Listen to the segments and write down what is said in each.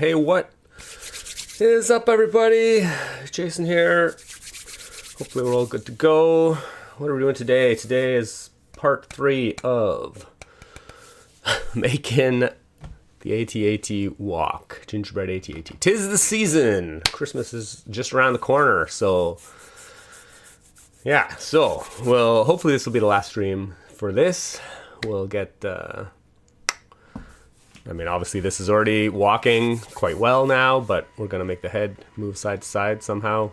Hey, what is up, everybody? Jason here. Hopefully we're all good to go. What are we doing today? Today is part 3 of making the AT-AT walk. Gingerbread AT-AT. 'Tis the season. Christmas is just around the corner, so... yeah, so, well, hopefully this will be the last stream for this. We'll get... I mean, obviously this is already walking quite well now, but we're going to make the head move side to side somehow.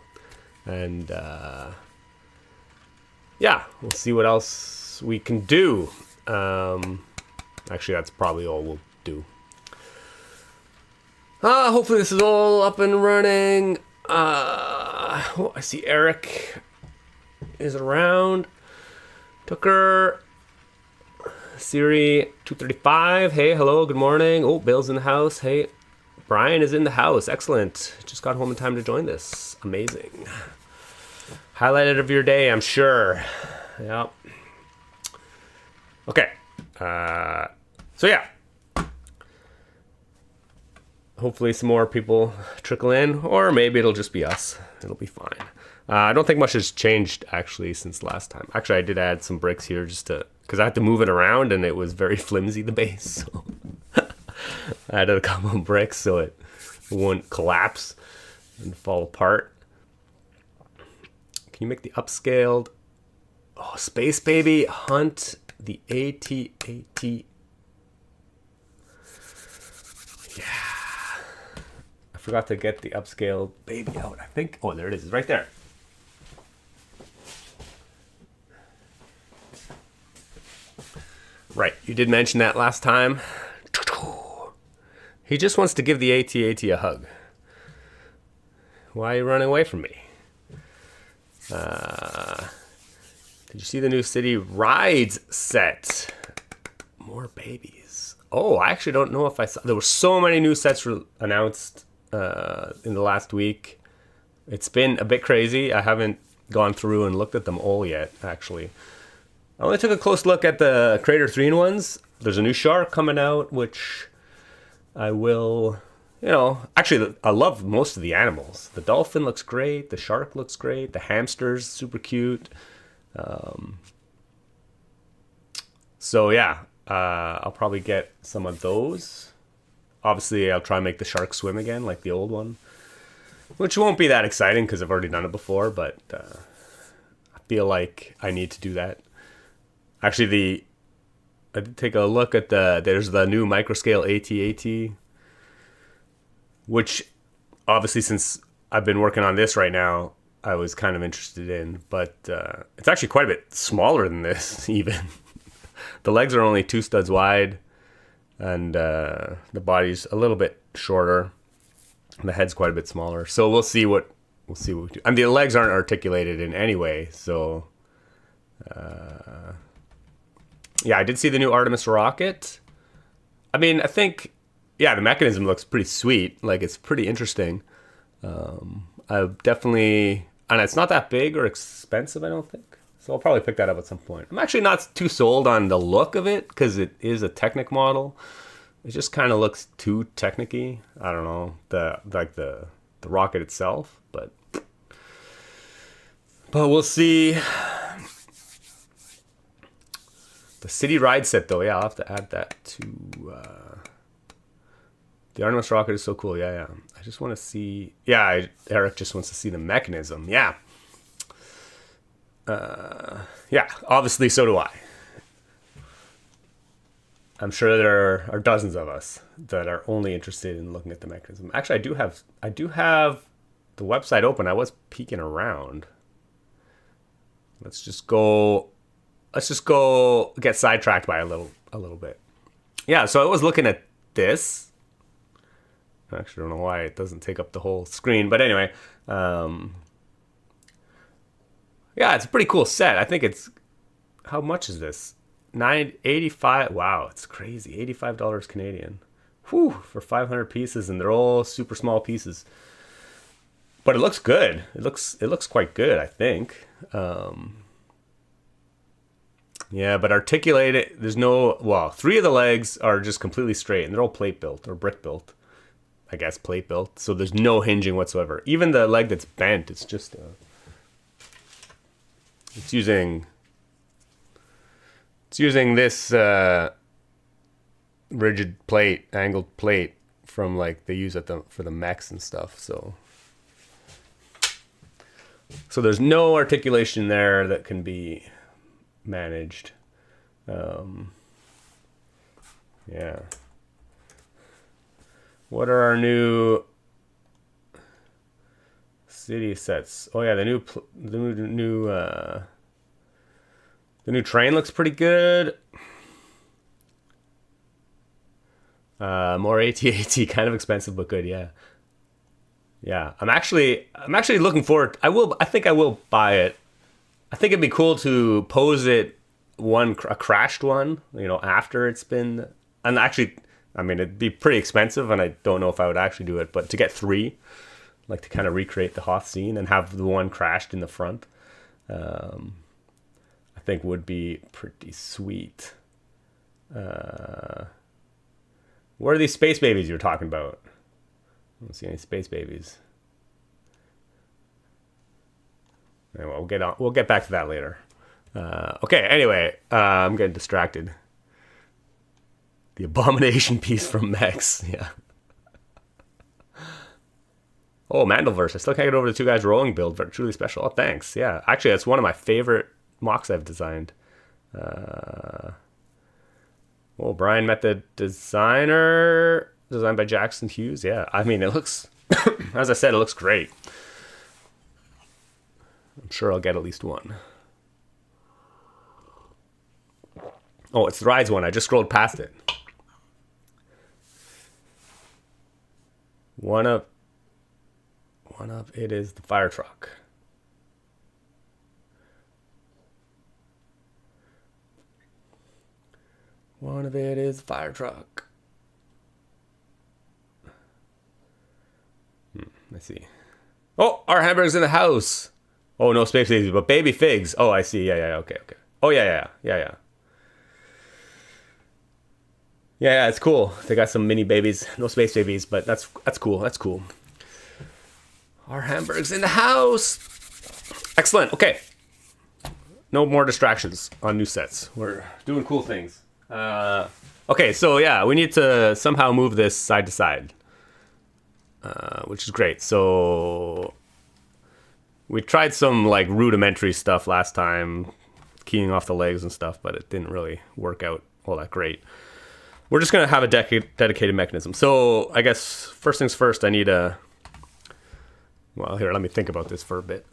And, yeah, we'll see what else we can do. Actually, that's probably all we'll do. Hopefully this is all up and running. Oh, I see Eric is around. Tucker... Siri 235, hey, hello, good morning. Oh, Bill's in the house. Hey, Brian is in the house. Excellent. Just got home in time to join this. Amazing. Highlighted of your day, I'm sure. Yep. Okay. So yeah. Hopefully some more people trickle in, or maybe it'll just be us. It'll be fine. I don't think much has changed, actually, since last time. Actually, I did add some bricks here just to... because I had to move it around, and it was very flimsy, the base. So I added a couple of bricks so it wouldn't collapse and fall apart. Can you make the upscaled... oh, Space Baby, hunt the AT-AT. Yeah. I forgot to get the upscaled baby out, I think. Oh, there it is. It's right there. Right, you did mention that last time. He just wants to give the AT-AT a hug. Why are you running away from me? Did you see the new City Rides set? More babies. Oh, I actually don't know if I saw... there were so many new sets announced in the last week. It's been a bit crazy. I haven't gone through and looked at them all yet, actually. I only took a close look at the Creator 3-in-1s. There's a new shark coming out, which I will, you know... actually, I love most of the animals. The dolphin looks great. The shark looks great. The hamster's super cute. So, yeah. I'll probably get some of those. Obviously, I'll try and make the shark swim again, like the old one. Which won't be that exciting, because I've already done it before, but I feel like I need to do that. Actually, I did take a look at there's the new microscale AT-AT, which obviously since I've been working on this right now, I was kind of interested in, but it's actually quite a bit smaller than this even. The legs are only 2 studs wide, and the body's a little bit shorter, and the head's quite a bit smaller. So we'll see what we do. And the legs aren't articulated in any way, so... yeah, I did see the new Artemis rocket. I mean, I think, yeah, the mechanism looks pretty sweet. Like, it's pretty interesting. I definitely, and it's not that big or expensive, I don't think. So I'll probably pick that up at some point. I'm actually not too sold on the look of it because it is a Technic model. It just kind of looks too Technic-y. I don't know, the rocket itself, but we'll see. The City Ride set, though, yeah, I'll have to add that to... the Artemis rocket is so cool, yeah. I just want to see... yeah, Eric just wants to see the mechanism, yeah. Yeah, obviously, so do I. I'm sure there are dozens of us that are only interested in looking at the mechanism. Actually, I do have the website open. I was peeking around. Let's just go get sidetracked by a little bit. Yeah, so I was looking at this. I actually don't know why it doesn't take up the whole screen, but anyway, yeah, it's a pretty cool set. I think it's... how much is this? $9.85. Wow, it's crazy. $85 Canadian. Whew, for 500 pieces, and they're all super small pieces. But it looks good. It looks quite good, I think. Yeah, but articulated, there's no, well, 3 of the legs are just completely straight, and they're all plate built or brick built. I guess, plate built. So there's no hinging whatsoever. Even the leg that's bent, it's just it's using this rigid plate, angled plate from like they use for the mechs and stuff. So there's no articulation there that can be managed. Yeah. What are our new city sets? Oh yeah, the new train looks pretty good. More AT-AT, kind of expensive but good. Yeah. Yeah, I'm actually looking forward. I think I will buy it. I think it'd be cool to pose it a crashed one, after it's been. And actually, I mean, it'd be pretty expensive, and I don't know if I would actually do it. But to get 3, like to kind of recreate the Hoth scene and have the one crashed in the front, I think would be pretty sweet. What are these space babies you're talking about? I don't see any space babies. Anyway, we'll get back to that later. Okay, anyway, I'm getting distracted. The Abomination piece from Mex, yeah. Oh, Mandelverse. I still can't get over the 2 guys rolling build, but truly special. Oh, thanks. Yeah, actually, that's one of my favorite mocks I've designed. Brian met the designer. Designed by Jackson Hughes. Yeah, I mean, it looks, as I said, it looks great. I'm sure I'll get at least one. Oh, it's the rides one. I just scrolled past it. One of it is the fire truck. One of it is the fire truck. Let's see. Oh, our hamburger's in the house. Oh, no space babies, but baby figs. Oh, I see. Yeah, okay. Oh, yeah. Yeah, it's cool. They got some mini babies, no space babies, but that's cool. That's cool. Our hamburger's in the house. Excellent. Okay. No more distractions on new sets. We're doing cool things. Okay, so yeah, we need to somehow move this side to side, which is great. So we tried some like rudimentary stuff last time, keying off the legs and stuff, but it didn't really work out all that great. We're just going to have a dedicated mechanism. So I guess first things first, I need here, let me think about this for a bit.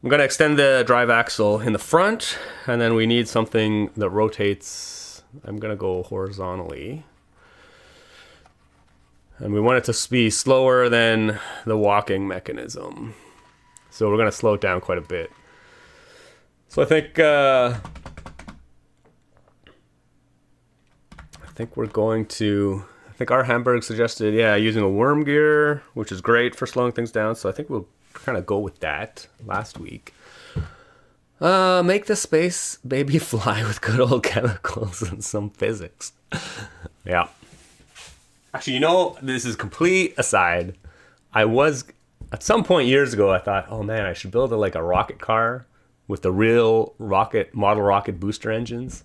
I'm going to extend the drive axle in the front, and then we need something that rotates. I'm going to go horizontally. And we want it to be slower than the walking mechanism. So we're going to slow it down quite a bit. So I think our Hamburg suggested, using a worm gear, which is great for slowing things down. So I think we'll kind of go with that last week. Make the space baby fly with good old chemicals and some physics. Yeah. Actually, this is complete aside. At some point years ago, I thought, oh man, I should build a rocket car with the real model rocket booster engines,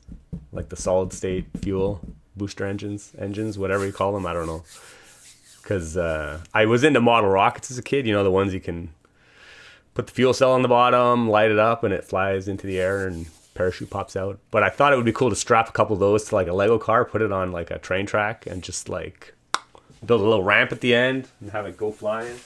like the solid state fuel booster engines, whatever you call them. I don't know. Because I was into model rockets as a kid, the ones you can put the fuel cell on the bottom, light it up, and it flies into the air and parachute pops out. But I thought it would be cool to strap a couple of those to a Lego car, put it on a train track, and just build a little ramp at the end and have it go flying.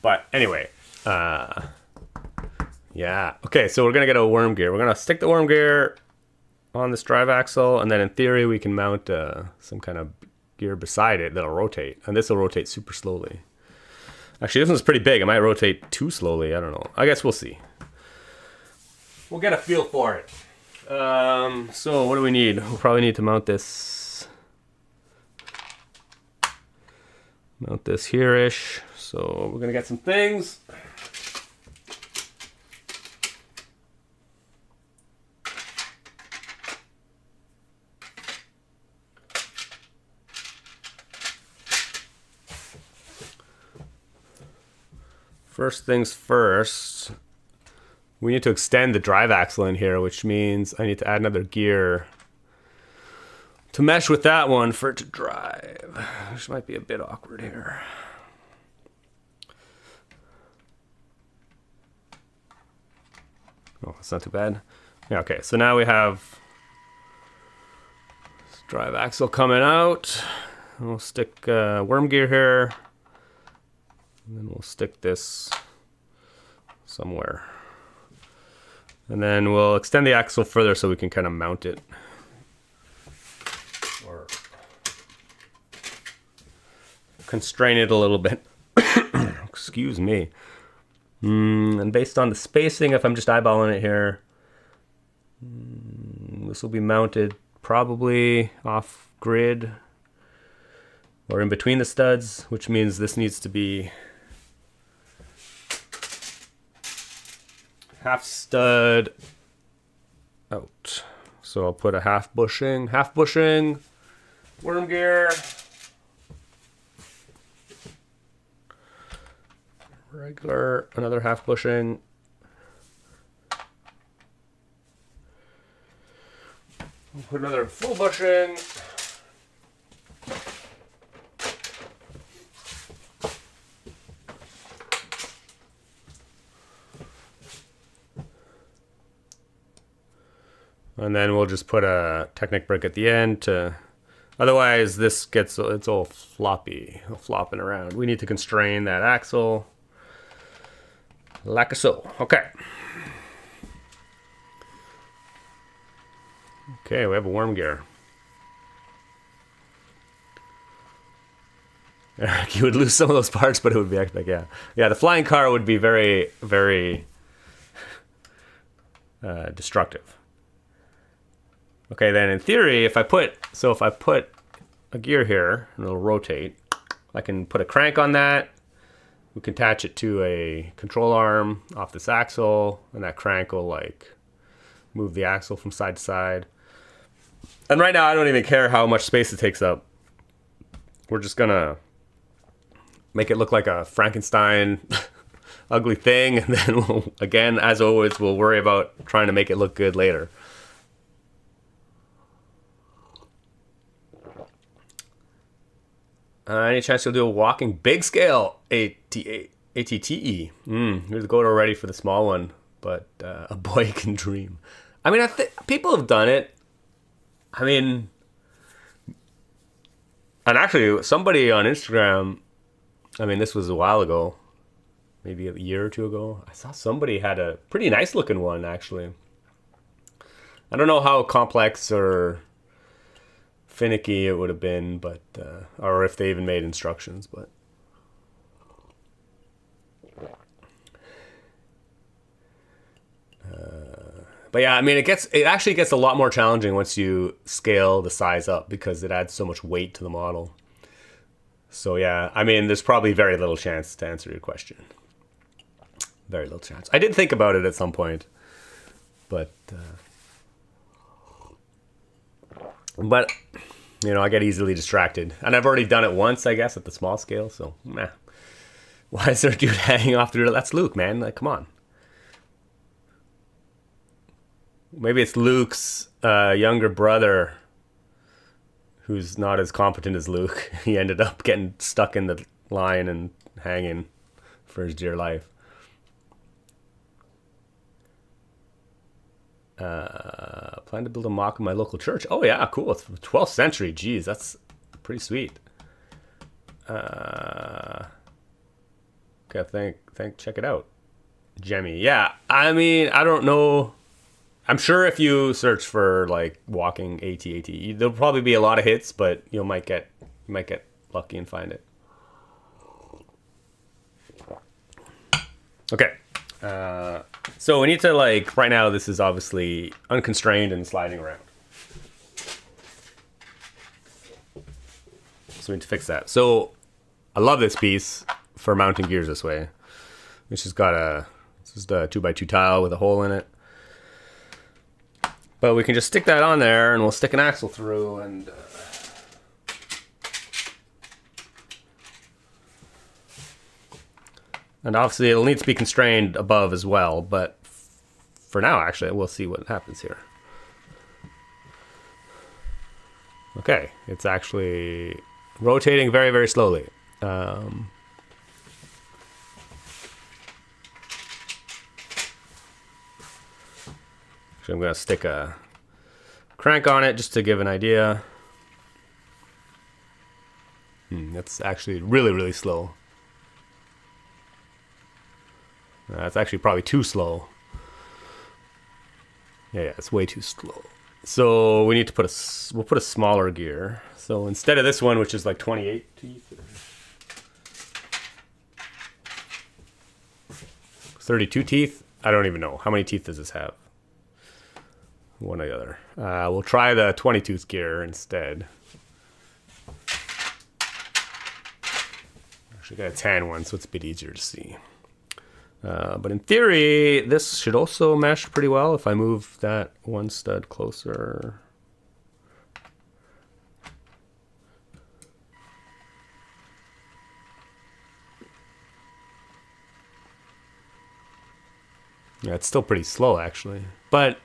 But anyway, okay, so we're going to get a worm gear. We're going to stick the worm gear on this drive axle, and then in theory we can mount some kind of gear beside it that'll rotate, and this will rotate super slowly. Actually, this one's pretty big. It might rotate too slowly. I don't know. I guess we'll see. We'll get a feel for it. So what do we need? We'll probably need to mount this here-ish. So we're going to get some things. first things first, we need to extend the drive axle in here, which means I need to add another gear to mesh with that one for it to drive, which might be a bit awkward here. Oh, that's not too bad. Yeah, okay, so now we have this drive axle coming out. We'll stick worm gear here. And then we'll stick this somewhere. And then we'll extend the axle further so we can kind of mount it. Or constrain it a little bit. Excuse me. And based on the spacing, if I'm just eyeballing it here, this will be mounted probably off grid or in between the studs, which means this needs to be half stud out. So I'll put a half bushing worm gear. Regular, another half bushing. We'll put another full bushing. And then we'll just put a Technic brick at the end to, otherwise this gets, it's all floppy, flopping around. We need to constrain that axle. Like so. Okay. Okay, we have a worm gear. Eric, you would lose some of those parts, but it would be epic, yeah. Yeah, the flying car would be very, very destructive. Okay, then in theory, if I put a gear here, and it'll rotate, I can put a crank on that. We can attach it to a control arm off this axle, and that crank will like move the axle from side to side. And right now I don't even care how much space it takes up. We're just gonna make it look like a Frankenstein ugly thing, and then we'll, again, as always, we'll worry about trying to make it look good later. Any chance you'll do a walking big scale AT-AT? Here's the goat already for the small one, but a boy can dream. I mean, people have done it. I mean, and actually, somebody on Instagram, I mean, this was a while ago, maybe a year or two ago, I saw somebody had a pretty nice looking one, actually. I don't know how complex or finicky it would have been, but or if they even made instructions, but yeah, I mean, it actually gets a lot more challenging once you scale the size up because it adds so much weight to the model. So yeah, I mean, there's probably very little chance to answer your question. Very little chance. I did think about it at some point, but you know, I get easily distracted. And I've already done it once, I guess, at the small scale, so meh. Why is there a dude hanging off the... That's Luke, man. Like, come on. Maybe it's Luke's younger brother who's not as competent as Luke. He ended up getting stuck in the line and hanging for his dear life. Plan to build a mock in my local church. Oh yeah, cool. It's 12th century. Jeez, that's pretty sweet. Okay, check it out. Jemmy. Yeah, I mean, I don't know. I'm sure if you search for like walking AT-AT, there'll probably be a lot of hits, but you might get lucky and find it. Okay. So we need to, like, right now this is obviously unconstrained and sliding around. So we need to fix that. So I love this piece for mounting gears this way. It's just got this is the 2x2 tile with a hole in it. But we can just stick that on there and we'll stick an axle through and... And obviously it'll need to be constrained above as well, but for now, actually, we'll see what happens here. Okay, it's actually rotating very, very slowly. I'm going to stick a crank on it just to give an idea. That's actually really, really slow. That's actually probably too slow. Yeah, it's way too slow. So we need to put we'll put a smaller gear. So instead of this one, which is like 28 teeth, 32 teeth. I don't even know. How many teeth does this have? One or the other. We'll try the 20 tooth gear instead. Actually got a tan one, so it's a bit easier to see. But in theory, this should also mesh pretty well if I move that one stud closer. Yeah, it's still pretty slow actually, but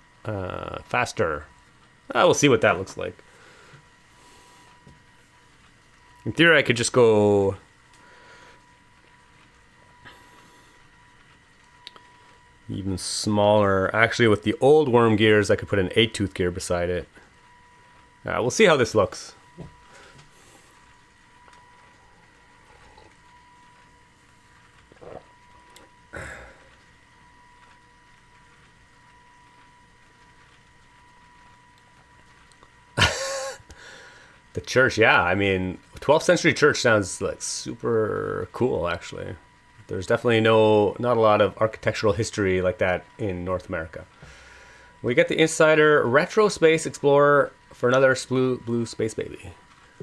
faster. We'll see what that looks like. In theory, I could just go even smaller. Actually, with the old worm gears, I could put an 8-tooth gear beside it. We'll see how this looks. The church, yeah. I mean, 12th century church sounds like super cool, actually. There's definitely not a lot of architectural history like that in North America. We get the Insider Retro Space Explorer for another blue space baby.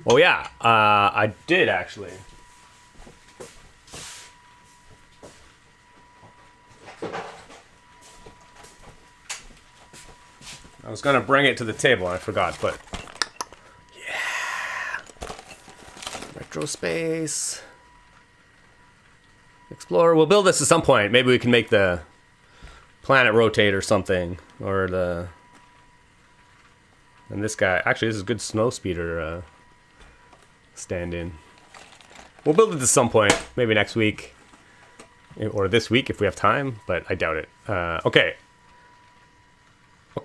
Oh yeah, I did actually. I was gonna bring it to the table and I forgot, but yeah. Retro Space Explorer. We'll build this at some point. Maybe we can make the planet rotate or something. Or the... And this guy... Actually, this is a good snowspeeder stand-in. We'll build it at some point. Maybe next week. Or this week if we have time. But I doubt it. Okay.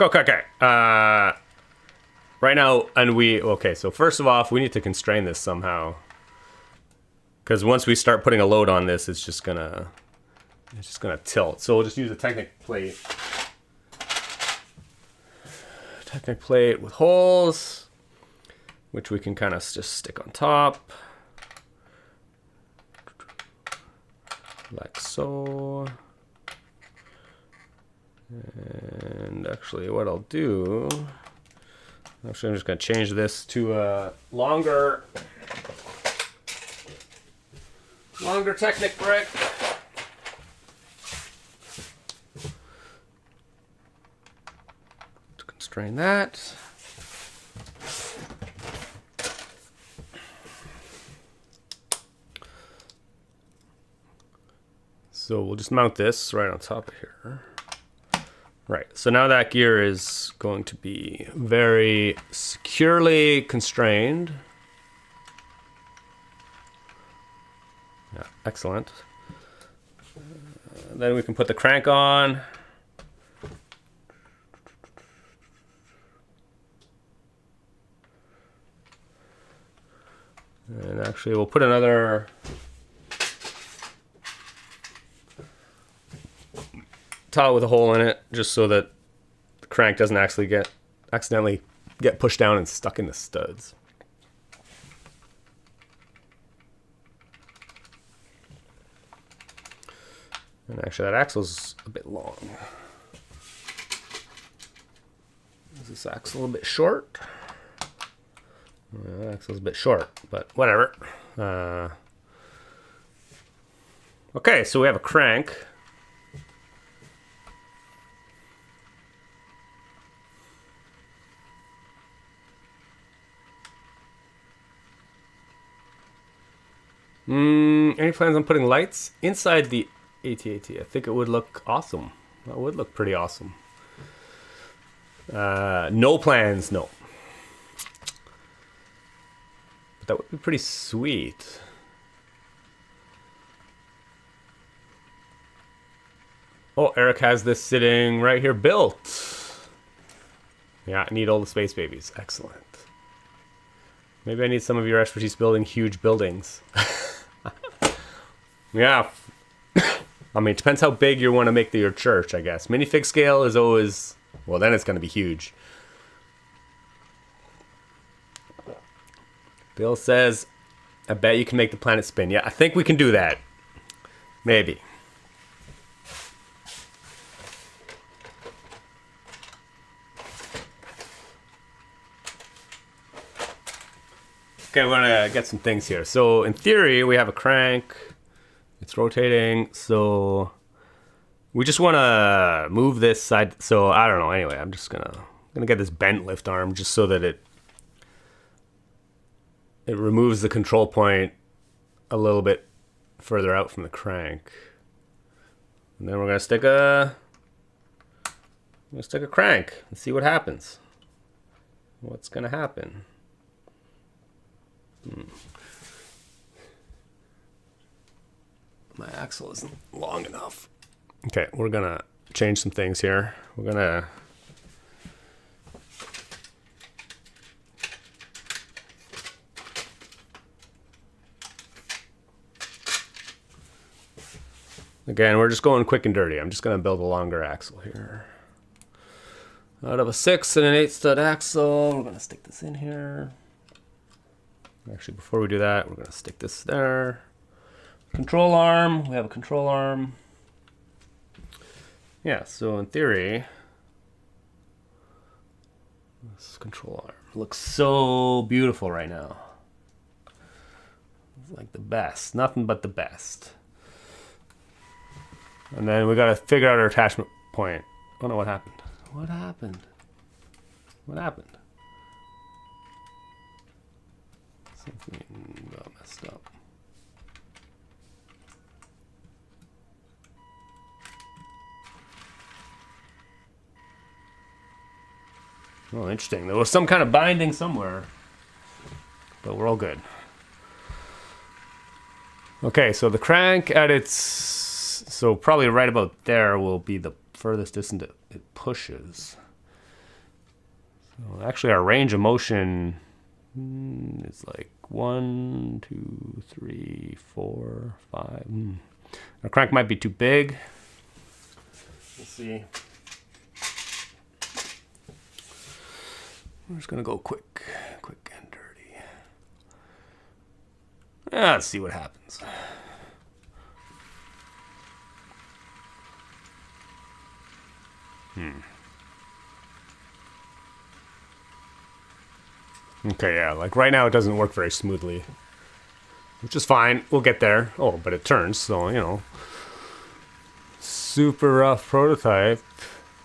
Okay. Right now, and we... Okay, so first of all, we need to constrain this somehow. Because once we start putting a load on this, it's just gonna tilt. So we'll just use a Technic plate. Technic plate with holes, which we can kind of just stick on top. Like so. And actually what I'll do, actually I'm just gonna change this to a longer Technic brick. To constrain that. So we'll just mount this right on top of here. Right, so now that gear is going to be very securely constrained. Yeah, excellent. Then we can put the crank on. And actually we'll put another towel with a hole in it, just so that the crank doesn't accidentally get pushed down and stuck in the studs. And actually that axle's a bit long. Is this axle a bit short? The axle's a bit short, but whatever. Okay, so we have a crank. Any plans on putting lights inside the AT-AT. I think it would look awesome. That would look pretty awesome. No plans, no. But that would be pretty sweet. Oh, Eric has this sitting right here built. Yeah, I need all the space babies. Excellent. Maybe I need some of your expertise building huge buildings. Yeah. I mean, it depends how big you want to make your church, I guess. Minifig scale is always... Well, then it's going to be huge. Bill says, I bet you can make the planet spin. Yeah, I think we can do that. Maybe. Okay, we're gonna get some things here. So in theory, we have a crank. It's rotating, so we just want to move this side. So I don't know. Anyway, I'm just gonna get this bent lift arm just so that it removes the control point a little bit further out from the crank. And then we're gonna stick a crank and see what happens. What's gonna happen? My axle isn't long enough. Okay, we're gonna change some things here. We're gonna again, we're just going quick and dirty. I'm just gonna build a longer axle here. Out of a 6 and an 8 stud axle, we're gonna stick this in here. Actually, before we do that, we're gonna stick this there. Control arm, we have a control arm. Yeah, so in theory, this control arm looks so beautiful right now. It's like the best, nothing but the best. And then we gotta figure out our attachment point. Oh no, what happened? What happened? What happened? Something got messed up. Oh, interesting. There was some kind of binding somewhere, but we're all good. Okay, so the crank at its... So probably right about there will be the furthest distance it pushes. So actually our range of motion is like 1, 2, 3, 4, 5. Our crank might be too big. We'll see. We're just gonna go quick and dirty. Yeah, let's see what happens. Okay, yeah, like right now it doesn't work very smoothly, which is fine. We'll get there. Oh, but it turns, so, you know. Super rough prototype.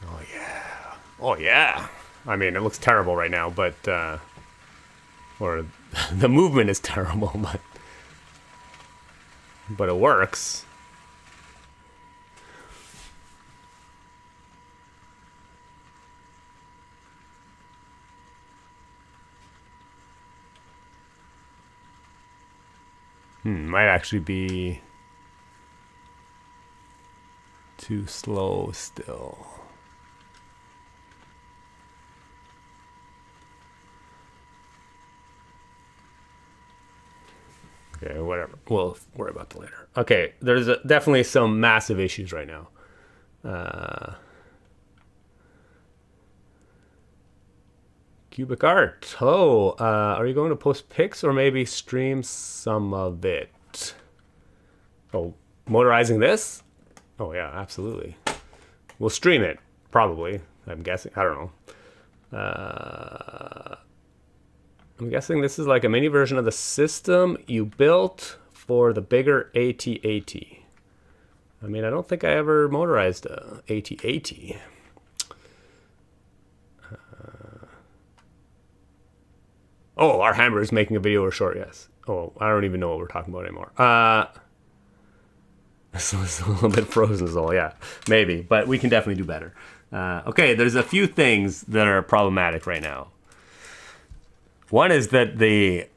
Oh, yeah. Oh, yeah. I mean, it looks terrible right now, but, or the movement is terrible, but it works. Might actually be too slow still. Okay, whatever. We'll worry about that later. Okay, there's definitely some massive issues right now. Cubic Art. Hello. Are you going to post pics or maybe stream some of it? Oh, motorizing this? Oh, yeah, absolutely. We'll stream it, probably. I'm guessing. I don't know. I'm guessing this is like a mini version of the system you built for the bigger AT-AT. I mean, I don't think I ever motorized a AT-AT. Oh, our hammer is making a video or short, yes. Oh, I don't even know what we're talking about anymore. It's a little bit frozen, so yeah, maybe, but we can definitely do better. Okay, there's a few things that are problematic right now. One is that the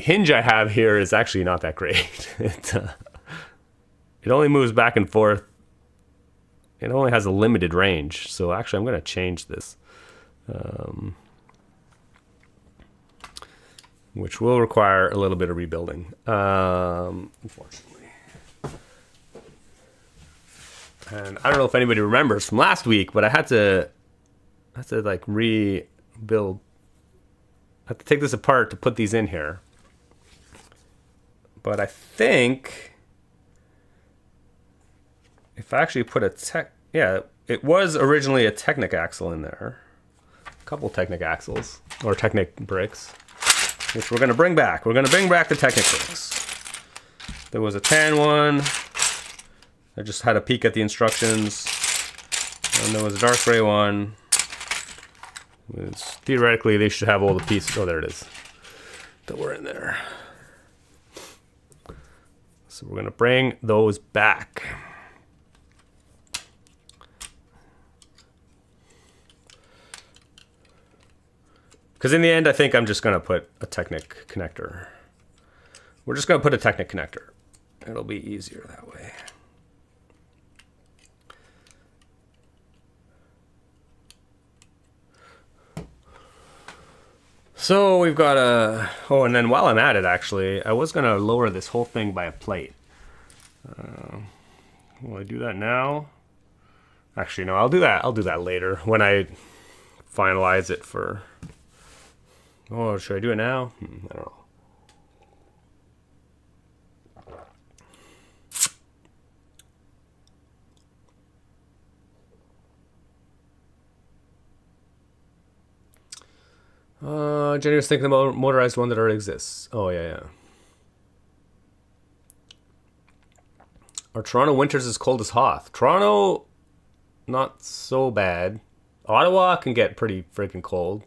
hinge I have here is actually not that great. It only moves back and forth. It only has a limited range, so actually I'm going to change this, which will require a little bit of rebuilding, unfortunately. And I don't know if anybody remembers from last week, but I had to like rebuild. I have to take this apart to put these in here. But I think if I actually put it was originally a Technic axle in there. A couple Technic axles, or Technic bricks, which we're going to bring back. We're going to bring back the Technic bricks. There was a tan one. I just had a peek at the instructions. And there was a dark gray one. Theoretically, they should have all the pieces. Oh, there it is. That were in there. So we're going to bring those back. Because in the end, I think I'm just going to put a Technic connector. We're just going to put a Technic connector. It'll be easier that way. So we've got a... Oh, and then while I'm at it, actually, I was going to lower this whole thing by a plate. Will I do that now? Actually, no, I'll do that. I'll do that later when I finalize it for... Oh, should I do it now? I don't know. Jenny was thinking about a motorized one that already exists. Oh, yeah. Are Toronto winters as cold as Hoth? Toronto, not so bad. Ottawa can get pretty freaking cold.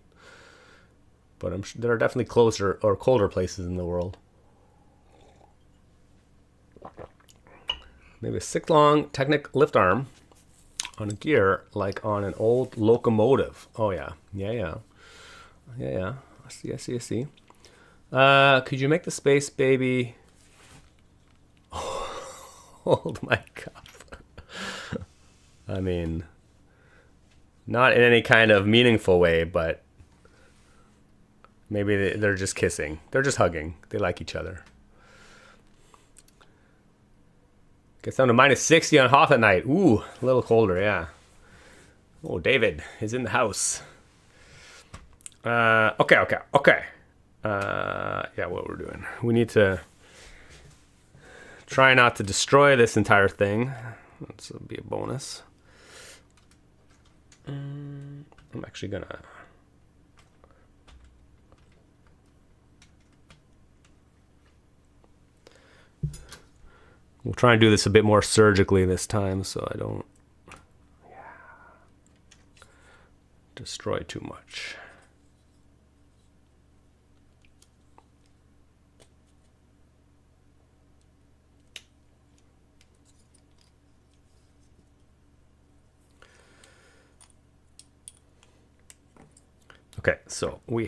But I'm sure there are definitely closer or colder places in the world. Maybe a 6-long Technic lift arm on a gear like on an old locomotive. Oh, yeah. Yeah. I see. Could you make the space baby hold my cup? I mean, not in any kind of meaningful way, but maybe they're just kissing. They're just hugging. They like each other. Gets down to -60 on Hoth at night. Ooh, a little colder, yeah. Oh, David is in the house. Okay. Yeah, what we're doing. We need to try not to destroy this entire thing. That's be a bonus. I'm actually gonna... We'll try and do this a bit more surgically this time so I don't destroy too much. Okay, so we're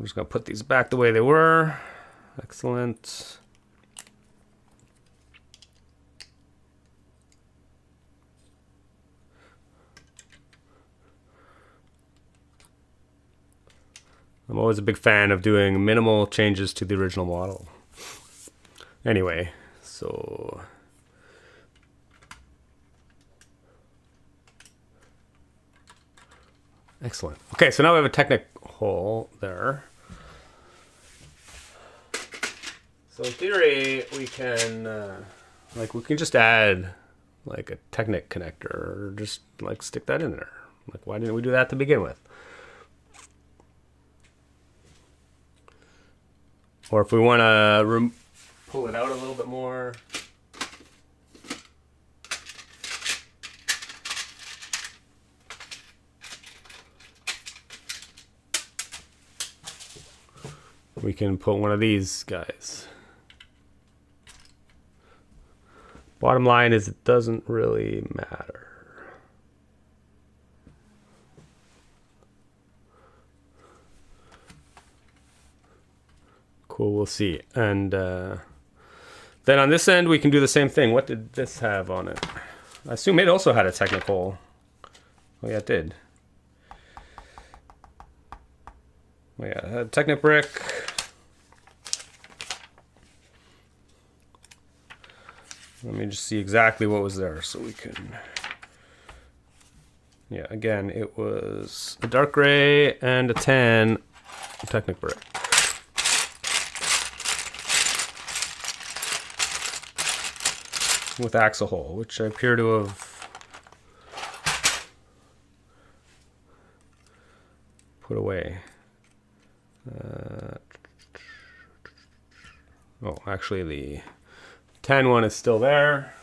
just gonna put these back the way they were. Excellent. I'm always a big fan of doing minimal changes to the original model. Anyway, so... Excellent. Okay, so now we have a Technic hole there. So in theory, we can just add like a Technic connector, or just like stick that in there. Like, why didn't we do that to begin with? Or if we want to pull it out a little bit more. We can put one of these guys. Bottom line is it doesn't really matter. Cool, we'll see. And then on this end, we can do the same thing. What did this have on it? I assume it also had a technical. Oh yeah, it did. Oh yeah, it had a Technic brick. Let me just see exactly what was there so we can. Yeah, again, it was a dark gray and a tan Technic brick. With axle hole, which I appear to have put away. Oh, actually the tan one is still there.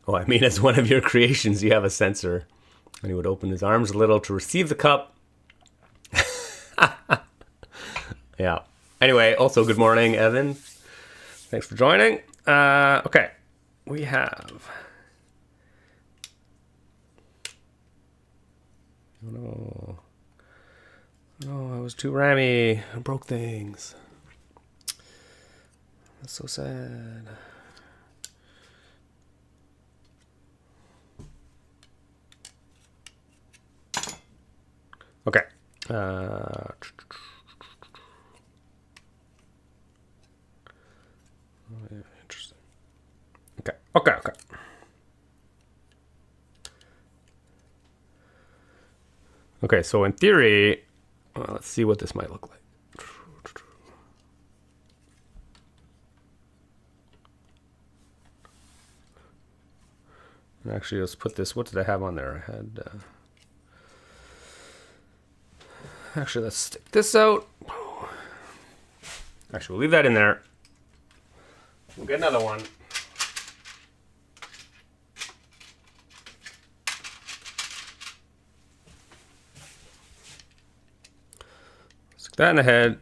Oh, I mean, as one of your creations, you have a sensor. And he would open his arms a little to receive the cup. Yeah. Anyway, also good morning, Evan. Thanks for joining. Okay. We have... Oh no. No, I was too rammy. I broke things. That's so sad. Okay. Oh, yeah, interesting. Okay. Okay, so in theory, well, let's see what this might look like. And actually, let's put this. What did I have on there? I had. Actually, let's stick this out. Actually, we'll leave that in there. We'll get another one. Stick that in the head.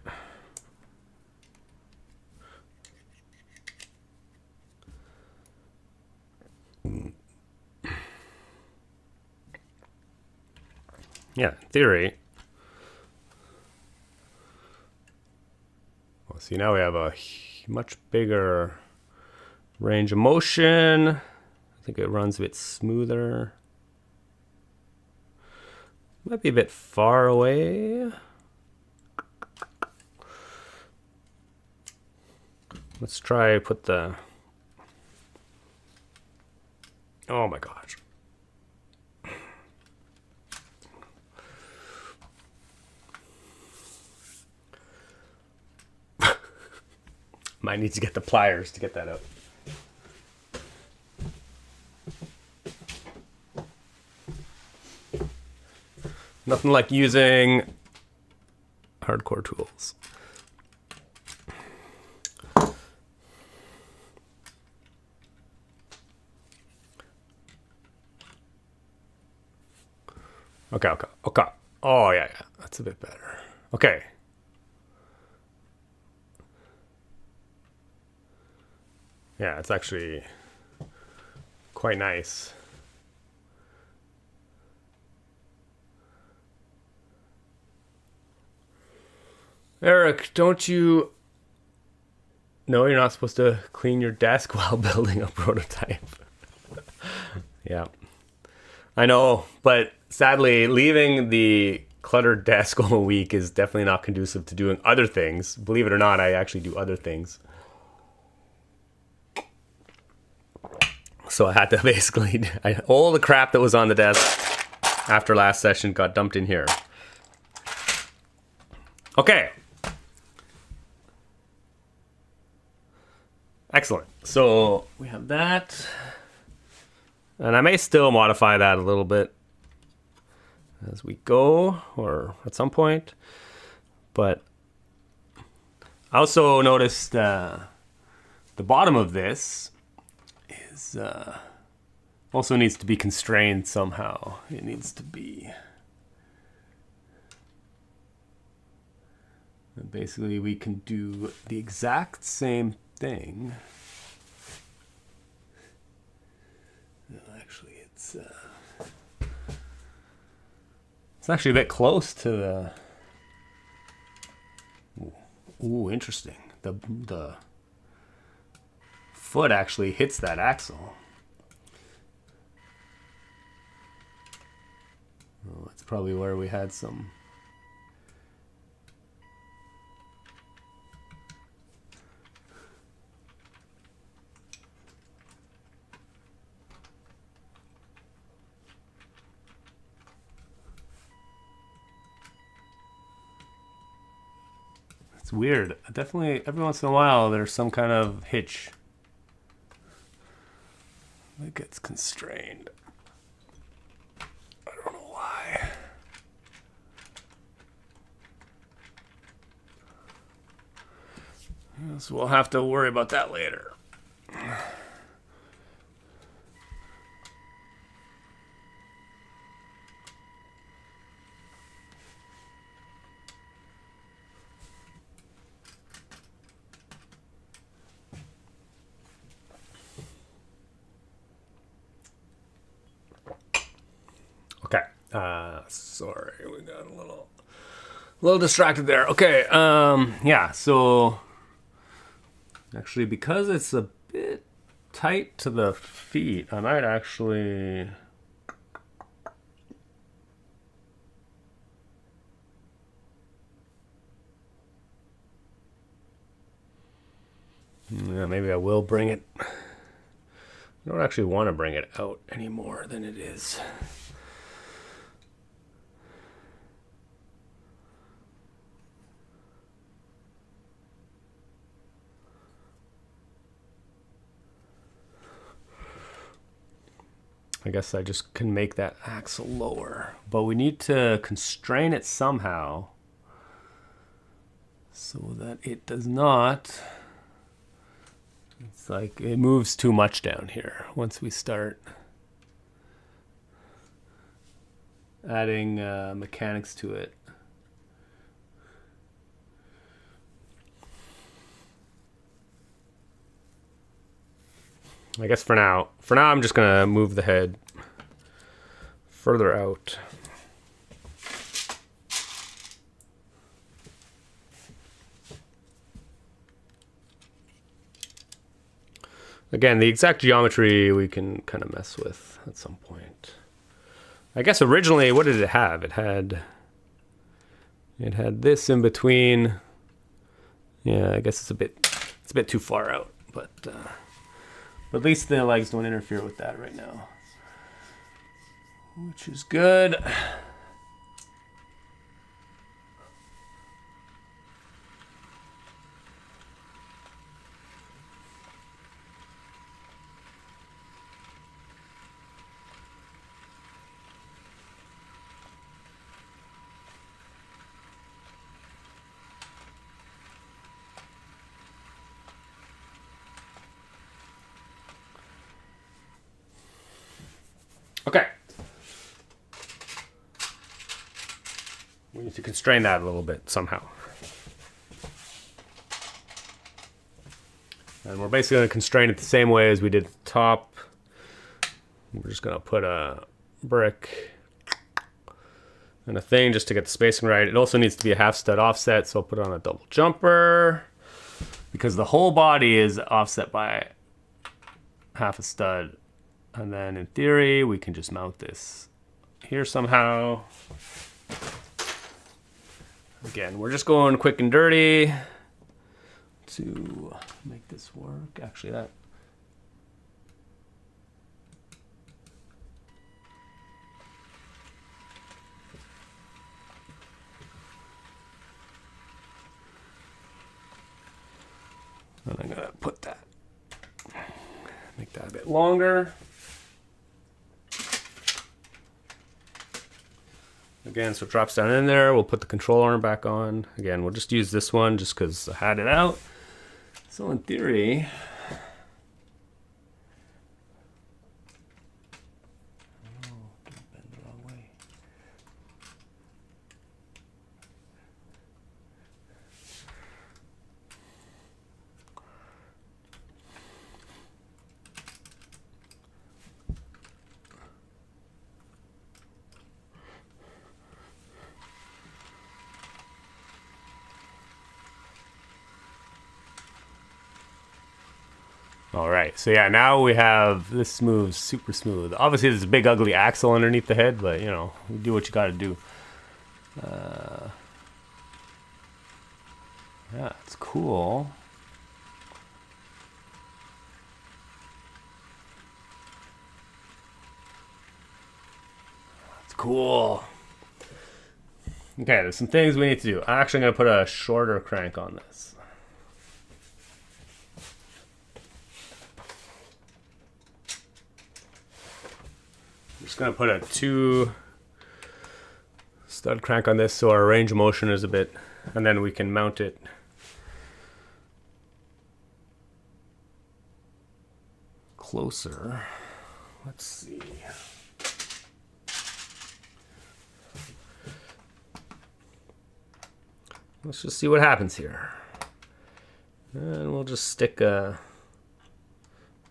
Yeah, in theory. Well, see, now we have a much bigger range of motion. I think it runs a bit smoother. Might be a bit far away. Let's try put the... Oh my gosh. Might need to get the pliers to get that out. Nothing like using hardcore tools. Okay. Oh, yeah. That's a bit better. Okay. Yeah, it's actually quite nice. Eric, don't you... No, you're not supposed to clean your desk while building a prototype. Yeah. I know, but sadly, leaving the cluttered desk all week is definitely not conducive to doing other things. Believe it or not, I actually do other things. So I had to basically... all the crap that was on the desk after last session got dumped in here. Okay. Excellent. So we have that. And I may still modify that a little bit as we go, or at some point. But I also noticed the bottom of this is also needs to be constrained somehow. It needs to be. And basically, we can do the exact same thing. Actually, it's actually a bit close to the. Ooh, interesting. The foot actually hits that axle. Oh, that's probably where we had some. It's weird. Definitely, every once in a while, there's some kind of hitch that gets constrained. I don't know why. So we'll have to worry about that later. Okay. Sorry, we got a little distracted there. Okay. Yeah. So actually, because it's a bit tight to the feet, I might actually. Yeah, maybe I will bring it. I don't actually want to bring it out any more than it is. I guess I just can make that axle lower, but we need to constrain it somehow so that it does not. It's like it moves too much down here once we start adding mechanics to it. I guess for now I'm just gonna move the head further out. Again, the exact geometry we can kind of mess with at some point. I guess originally, what did it have? It had this in between. Yeah, I guess it's a bit too far out, but at least the legs don't interfere with that right now, which is good. Okay. We need to constrain that a little bit somehow. And we're basically going to constrain it the same way as we did at the top. We're just going to put a brick and a thing just to get the spacing right. It also needs to be a half stud offset, so I'll put on a double jumper because the whole body is offset by half a stud. And then in theory, we can just mount this here somehow. Again, we're just going quick and dirty to make this work. Actually, that. And I'm gonna put that, make that a bit longer. Again, so it drops down in there. We'll put the control arm back on. Again, we'll just use this one just because I had it out. So in theory, All right, so yeah, now we have this moves super smooth. Obviously, there's a big ugly axle underneath the head, but you know, you do what you got to do. Yeah, it's cool. It's cool. Okay, there's some things we need to do. I'm actually going to put a shorter crank on this. I'm just going to put a 2 stud crank on this so our range of motion is a bit, and then we can mount it closer. Let's see. Let's just see what happens here. And we'll just stick a...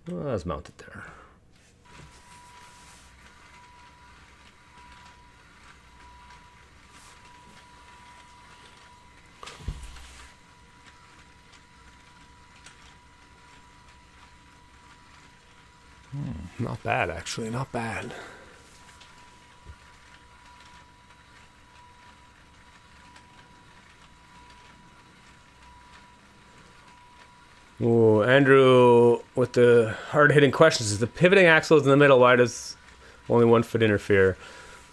Well, let's mount it there. Not bad, actually, not bad. Ooh, Andrew with the hard-hitting questions. Is the pivoting axle in the middle? Why does only 1 foot interfere?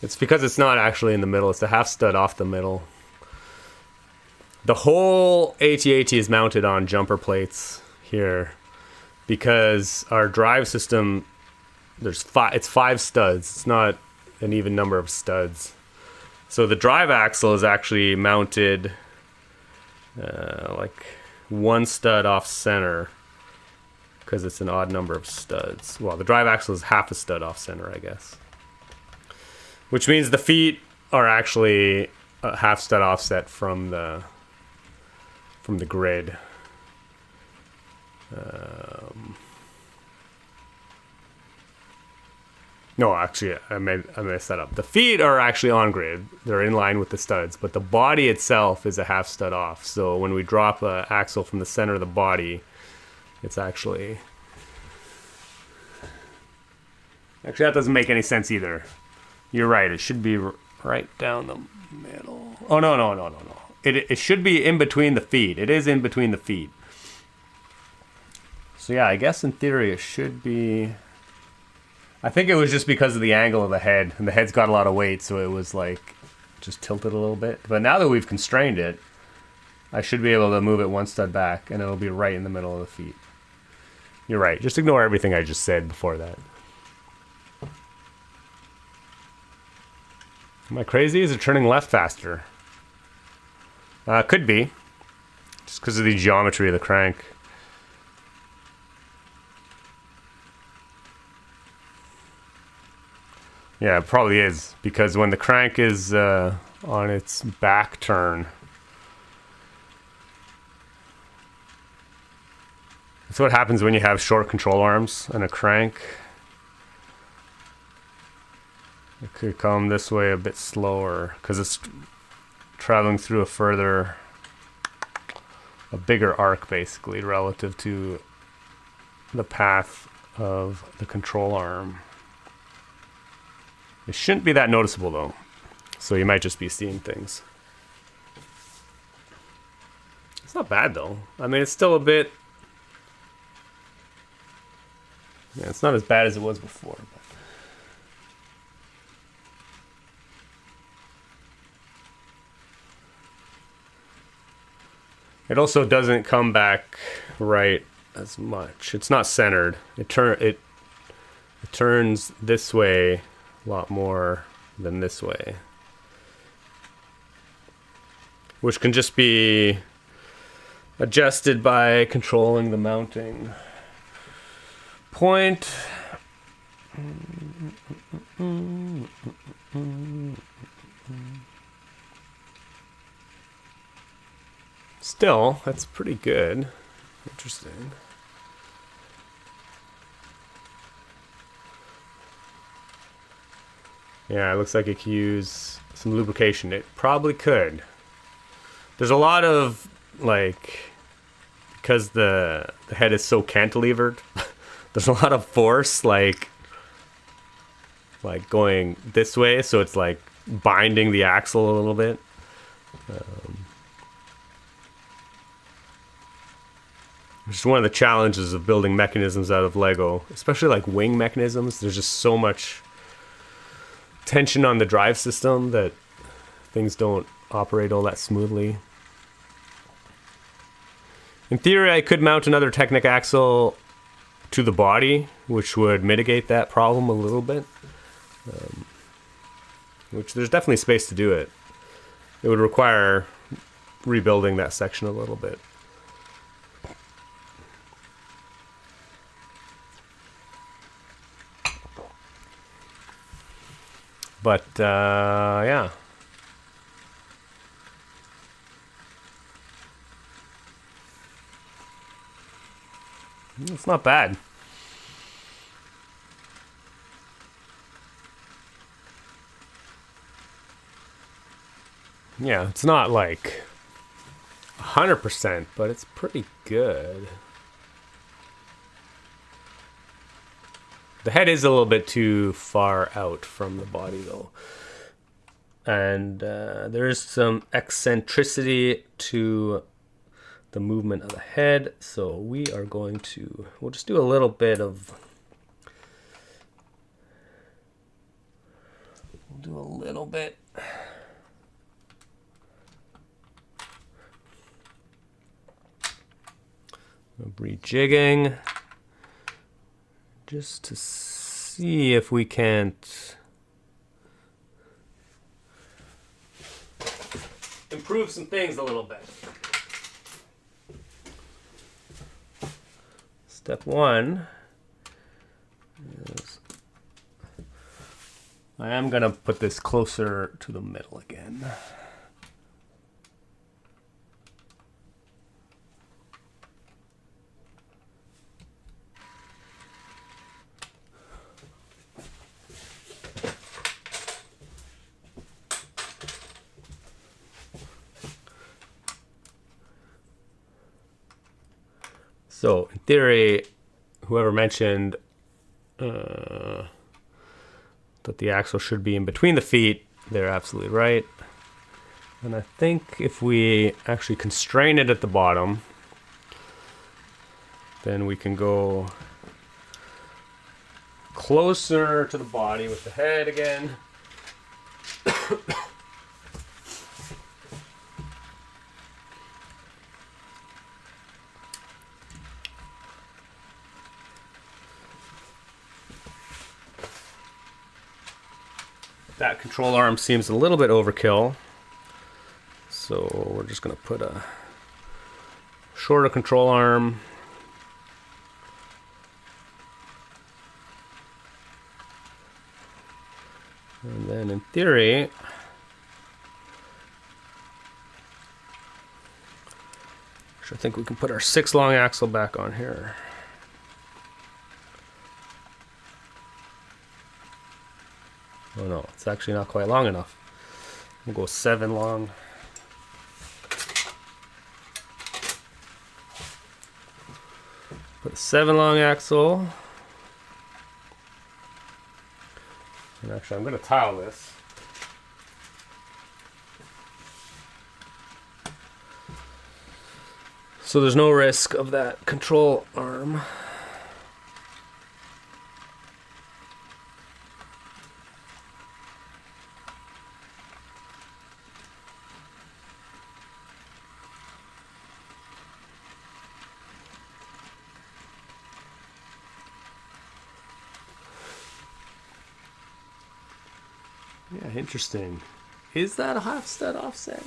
It's because it's not actually in the middle. It's a half stud off the middle. The whole AT-AT is mounted on jumper plates here because our drive system, it's 5 studs. It's not an even number of studs. So the drive axle is actually mounted like 1 stud off center because it's an odd number of studs. Well, the drive axle is half a stud off center, I guess. Which means the feet are actually a half stud offset from the grid. No, actually, I messed that up. The feet are actually on grid. They're in line with the studs, but the body itself is a half stud off. So when we drop an axle from the center of the body, it's actually... Actually, that doesn't make any sense either. You're right. It should be right down the middle. Oh, no. It should be in between the feet. It is in between the feet. So yeah, I guess in theory it should be... I think it was just because of the angle of the head, and the head's got a lot of weight, so it was like just tilted a little bit. But now that we've constrained it, I should be able to move it 1 stud back, and it'll be right in the middle of the feet. You're right. Just ignore everything I just said before that. Am I crazy? Is it turning left faster? Could be. Just because of the geometry of the crank. Yeah, it probably is, because when the crank is on its back turn, that's what happens when you have short control arms and a crank. It could come this way a bit slower because it's traveling through a bigger arc basically relative to the path of the control arm. It shouldn't be that noticeable though, so you might just be seeing things. It's not bad though. I mean, it's still a bit... Yeah, it's not as bad as it was before. But... It also doesn't come back right as much. It's not centered. It turns this way a lot more than this way, which can just be adjusted by controlling the mounting point. Still, that's pretty good. Interesting. Yeah, it looks like it could use some lubrication. It probably could. There's a lot of, like, because the head is so cantilevered, there's a lot of force like going this way, so it's like binding the axle a little bit. Which is one of the challenges of building mechanisms out of Lego, especially like wing mechanisms. There's just so much tension on the drive system that things don't operate all that smoothly. In theory, I could mount another Technic axle to the body, which would mitigate that problem a little bit. Which there's definitely space to do it. It would require rebuilding that section a little bit. But, yeah. It's not bad. Yeah, it's not like 100%, but it's pretty good. The head is a little bit too far out from the body, though. And there is some eccentricity to the movement of the head. So we are going to, we'll just do a little bit of, we'll do a little bit. Of rejigging. Just to see if we can't improve some things a little bit. Step one is I am going to put this closer to the middle again. So, in theory, whoever mentioned that the axle should be in between the feet, they're absolutely right. And I think if we actually constrain it at the bottom, then we can go closer to the body with the head again. That control arm seems a little bit overkill, so we're just going to put a shorter control arm. And then in theory, I think we can put our 6 long axle back on here. Oh no, it's actually not quite long enough. We'll go 7 long. Put a 7 long axle. And actually, I'm going to tile this. So there's no risk of that control arm. Yeah, interesting. Is that a half stud offset?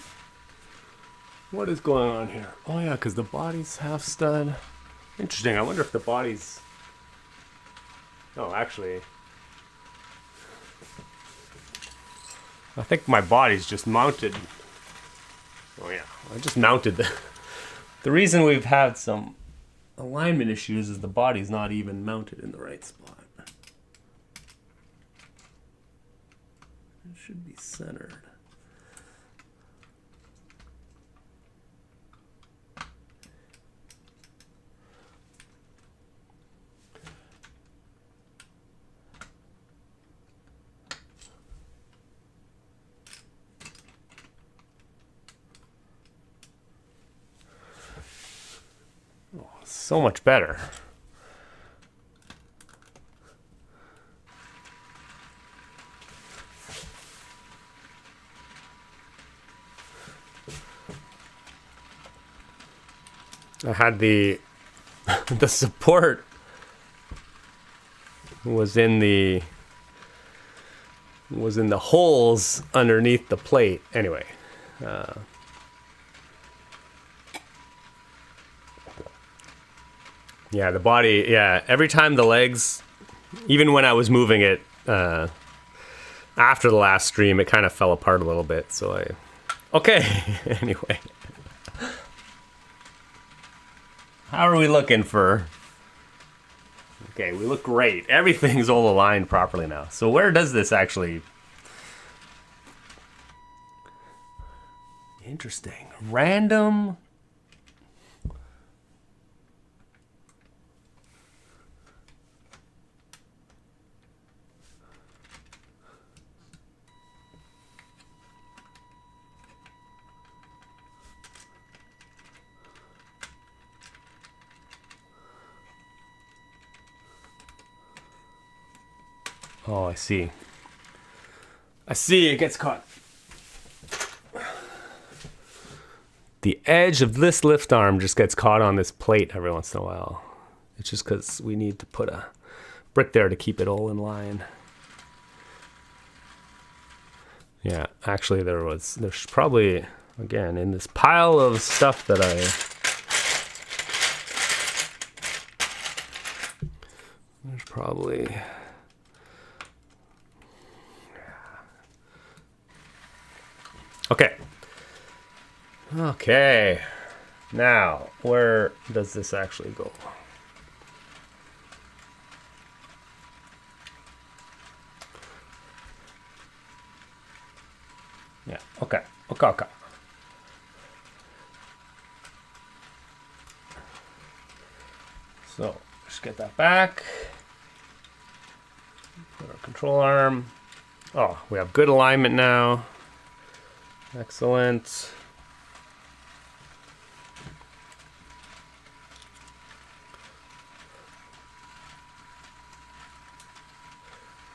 What is going on here? Oh yeah, because the body's half stud. Interesting. I wonder if the body's... Oh, actually... I think my body's just mounted. Oh yeah, I just mounted the... The reason we've had some alignment issues is the body's not even mounted in the right spot. It should be centered. so much better. I had the support was in the holes underneath the plate. Anyway, yeah, the body. Yeah, every time the legs, even when I was moving it after the last stream, it kind of fell apart a little bit. So okay. Anyway. How are we looking for? Okay, we look great. Everything's all aligned properly now. So where does this actually? Interesting. Random. Oh, I see. I see, it gets caught. The edge of this lift arm just gets caught on this plate every once in a while. It's just because we need to put a brick there to keep it all in line. Yeah, actually there's probably, again, in this pile of stuff that there's probably... Okay. Now, where does this actually go? Yeah, okay. So, just get that back. Put our control arm. Oh, we have good alignment now. Excellent.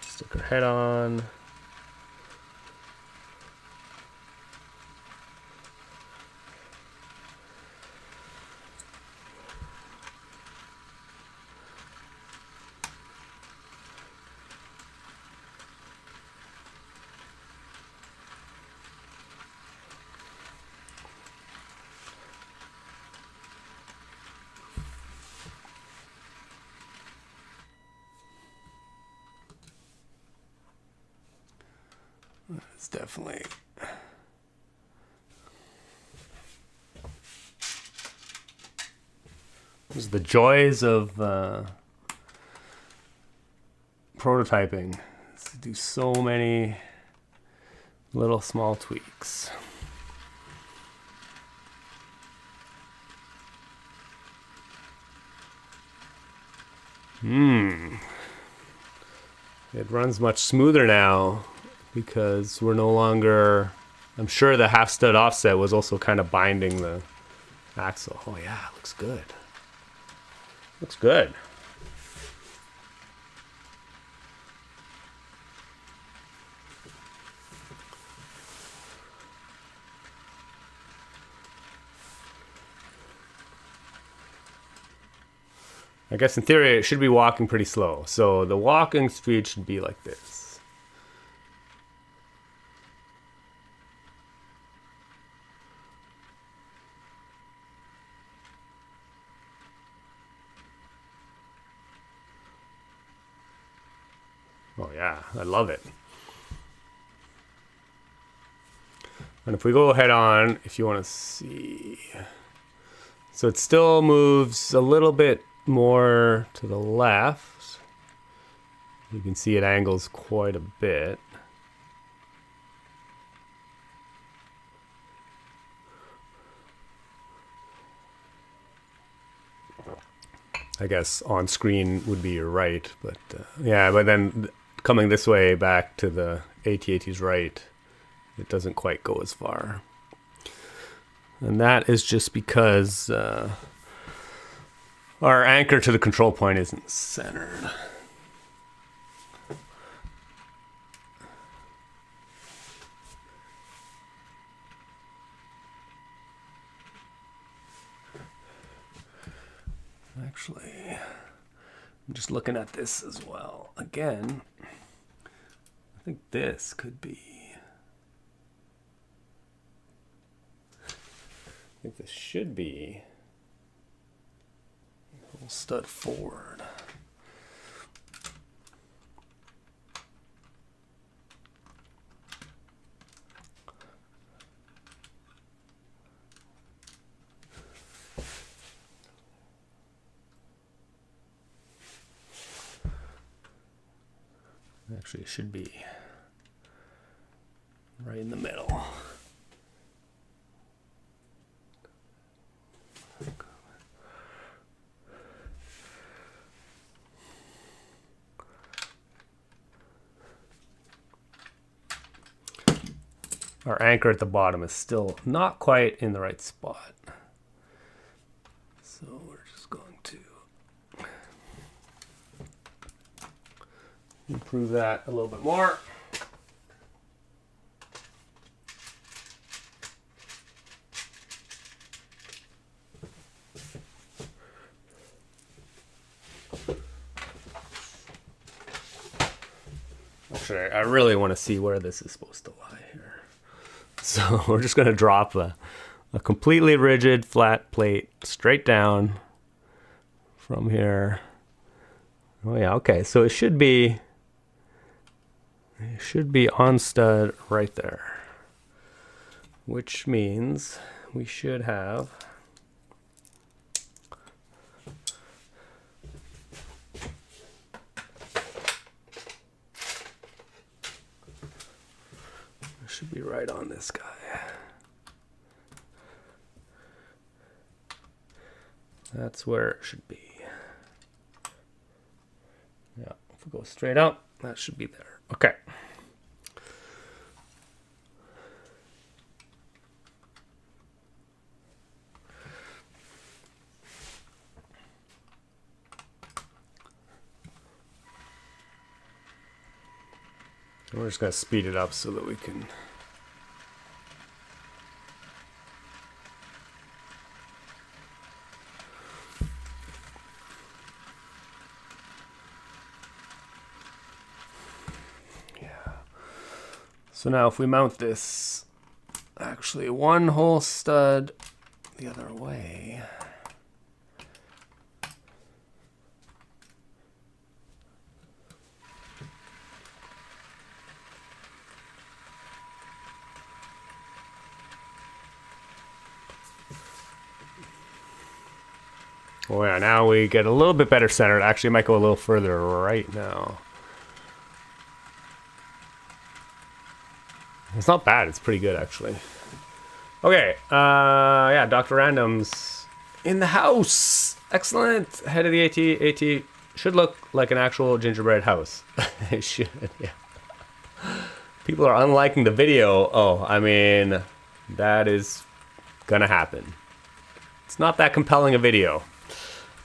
Stick her head on. It's definitely... This is the joys of prototyping. It's to do so many little small tweaks. It runs much smoother now because we're no longer... I'm sure the half stud offset was also kind of binding the axle. Oh yeah, it looks good. Looks good. I guess in theory it should be walking pretty slow. So the walking speed should be like this. Oh yeah, I love it. And if we go head on, if you want to see, so it still moves a little bit more to the left. You can see it angles quite a bit. I guess on screen would be your right, but yeah, but then coming this way back to the AT-AT's right, it doesn't quite go as far. And that is just because Our anchor to the control point isn't centered. Actually, I'm just looking at this as well. Again, I think this could be... I think this should be a little stud forward. Actually, it should be right in the middle. Our anchor at the bottom is still not quite in the right spot. So we're just going to improve that a little bit more. Actually, I really want to see where this is supposed to lie here. So we're just going to drop a completely rigid flat plate straight down from here. Oh yeah, okay. So it should be on stud right there, which means we should have should be right on this guy. That's where it should be. Yeah, if we go straight up, that should be there. Okay. We're just going to speed it up so that we can... Yeah. So now if we mount this, actually one whole stud the other way... Oh yeah, now we get a little bit better centered. Actually, it might go a little further right now. It's not bad. It's pretty good, actually. Okay, yeah, Dr. Random's in the house. Excellent. Head of the AT-AT should look like an actual gingerbread house. It should, yeah. People are unliking the video. Oh, I mean, that is gonna happen. It's not that compelling a video.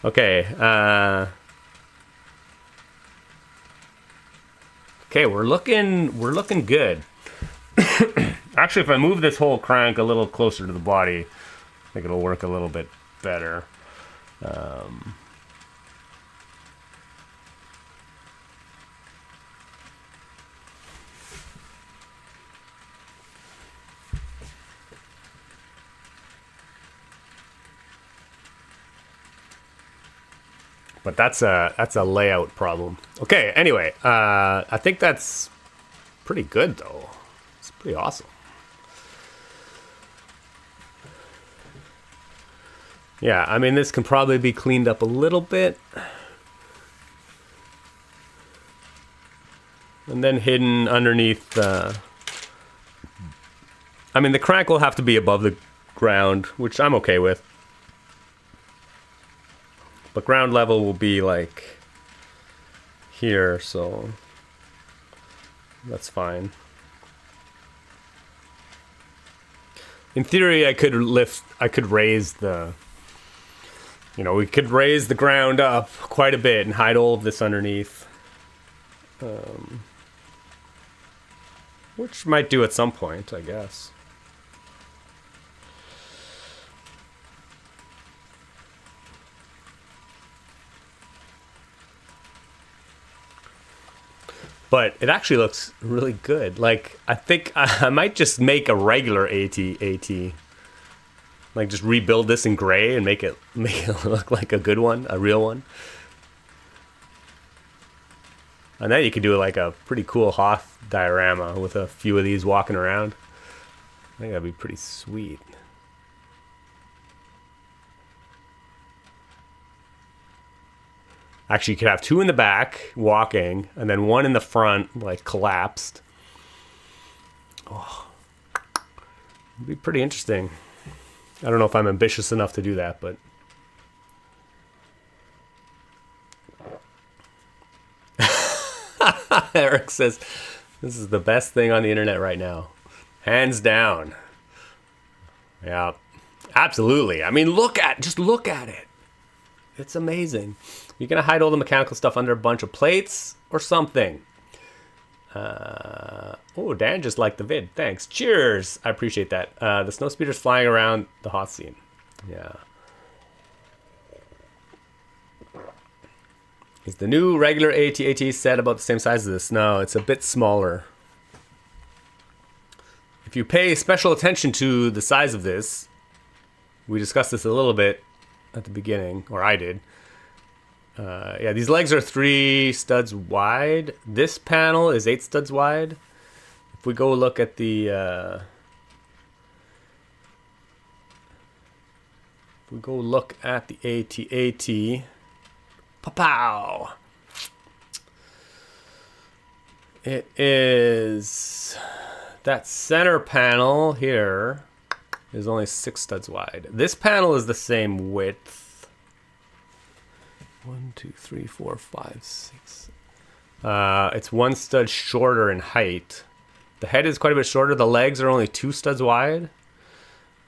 Okay, okay, we're looking good. Actually, if I move this whole crank a little closer to the body, I think it'll work a little bit better. But that's a layout problem. Okay, anyway, I think that's pretty good though. It's pretty awesome. Yeah, I mean, this can probably be cleaned up a little bit. And then hidden underneath the... I mean, the crank will have to be above the ground, which I'm okay with. But ground level will be like here, so that's fine. In theory, I could raise the You know, we could raise the ground up quite a bit and hide all of this underneath. Which might do at some point, I guess. But it actually looks really good. Like, I think I might just make a regular AT-AT. Like, just rebuild this in gray and make it look like a good one, a real one. And then you could do like a pretty cool Hoth diorama with a few of these walking around. I think that'd be pretty sweet. Actually, you could have two in the back walking, and then one in the front, like collapsed. Oh, it'd be pretty interesting. I don't know if I'm ambitious enough to do that, but Eric says this is the best thing on the internet right now, hands down. Yeah, absolutely. I mean, just look at it. It's amazing. You're gonna hide all the mechanical stuff under a bunch of plates or something. Oh, Dan just liked the vid. Thanks. Cheers. I appreciate that. The snowspeeder's flying around the hot scene. Yeah. Is the new regular AT-AT set about the same size as this? No, it's a bit smaller. If you pay special attention to the size of this, we discussed this a little bit at the beginning, or I did. Yeah, these legs are 3 studs wide. This panel is 8 studs wide. If we go look at the AT-AT, pow! It is that center panel here is only 6 studs wide. This panel is the same width. 1, 2, 3, 4, 5, 6. It's 1 stud shorter in height. The head is quite a bit shorter. The legs are only 2 studs wide,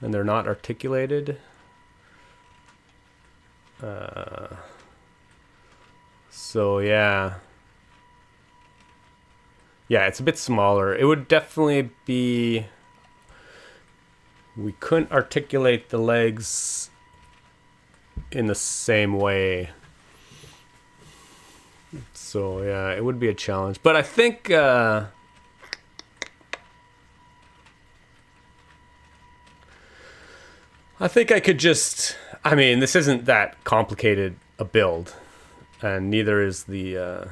and they're not articulated. So yeah, it's a bit smaller. It would definitely be. We couldn't articulate the legs in the same way. So yeah, it would be a challenge. But I think I could just, I mean, this isn't that complicated a build, and neither is the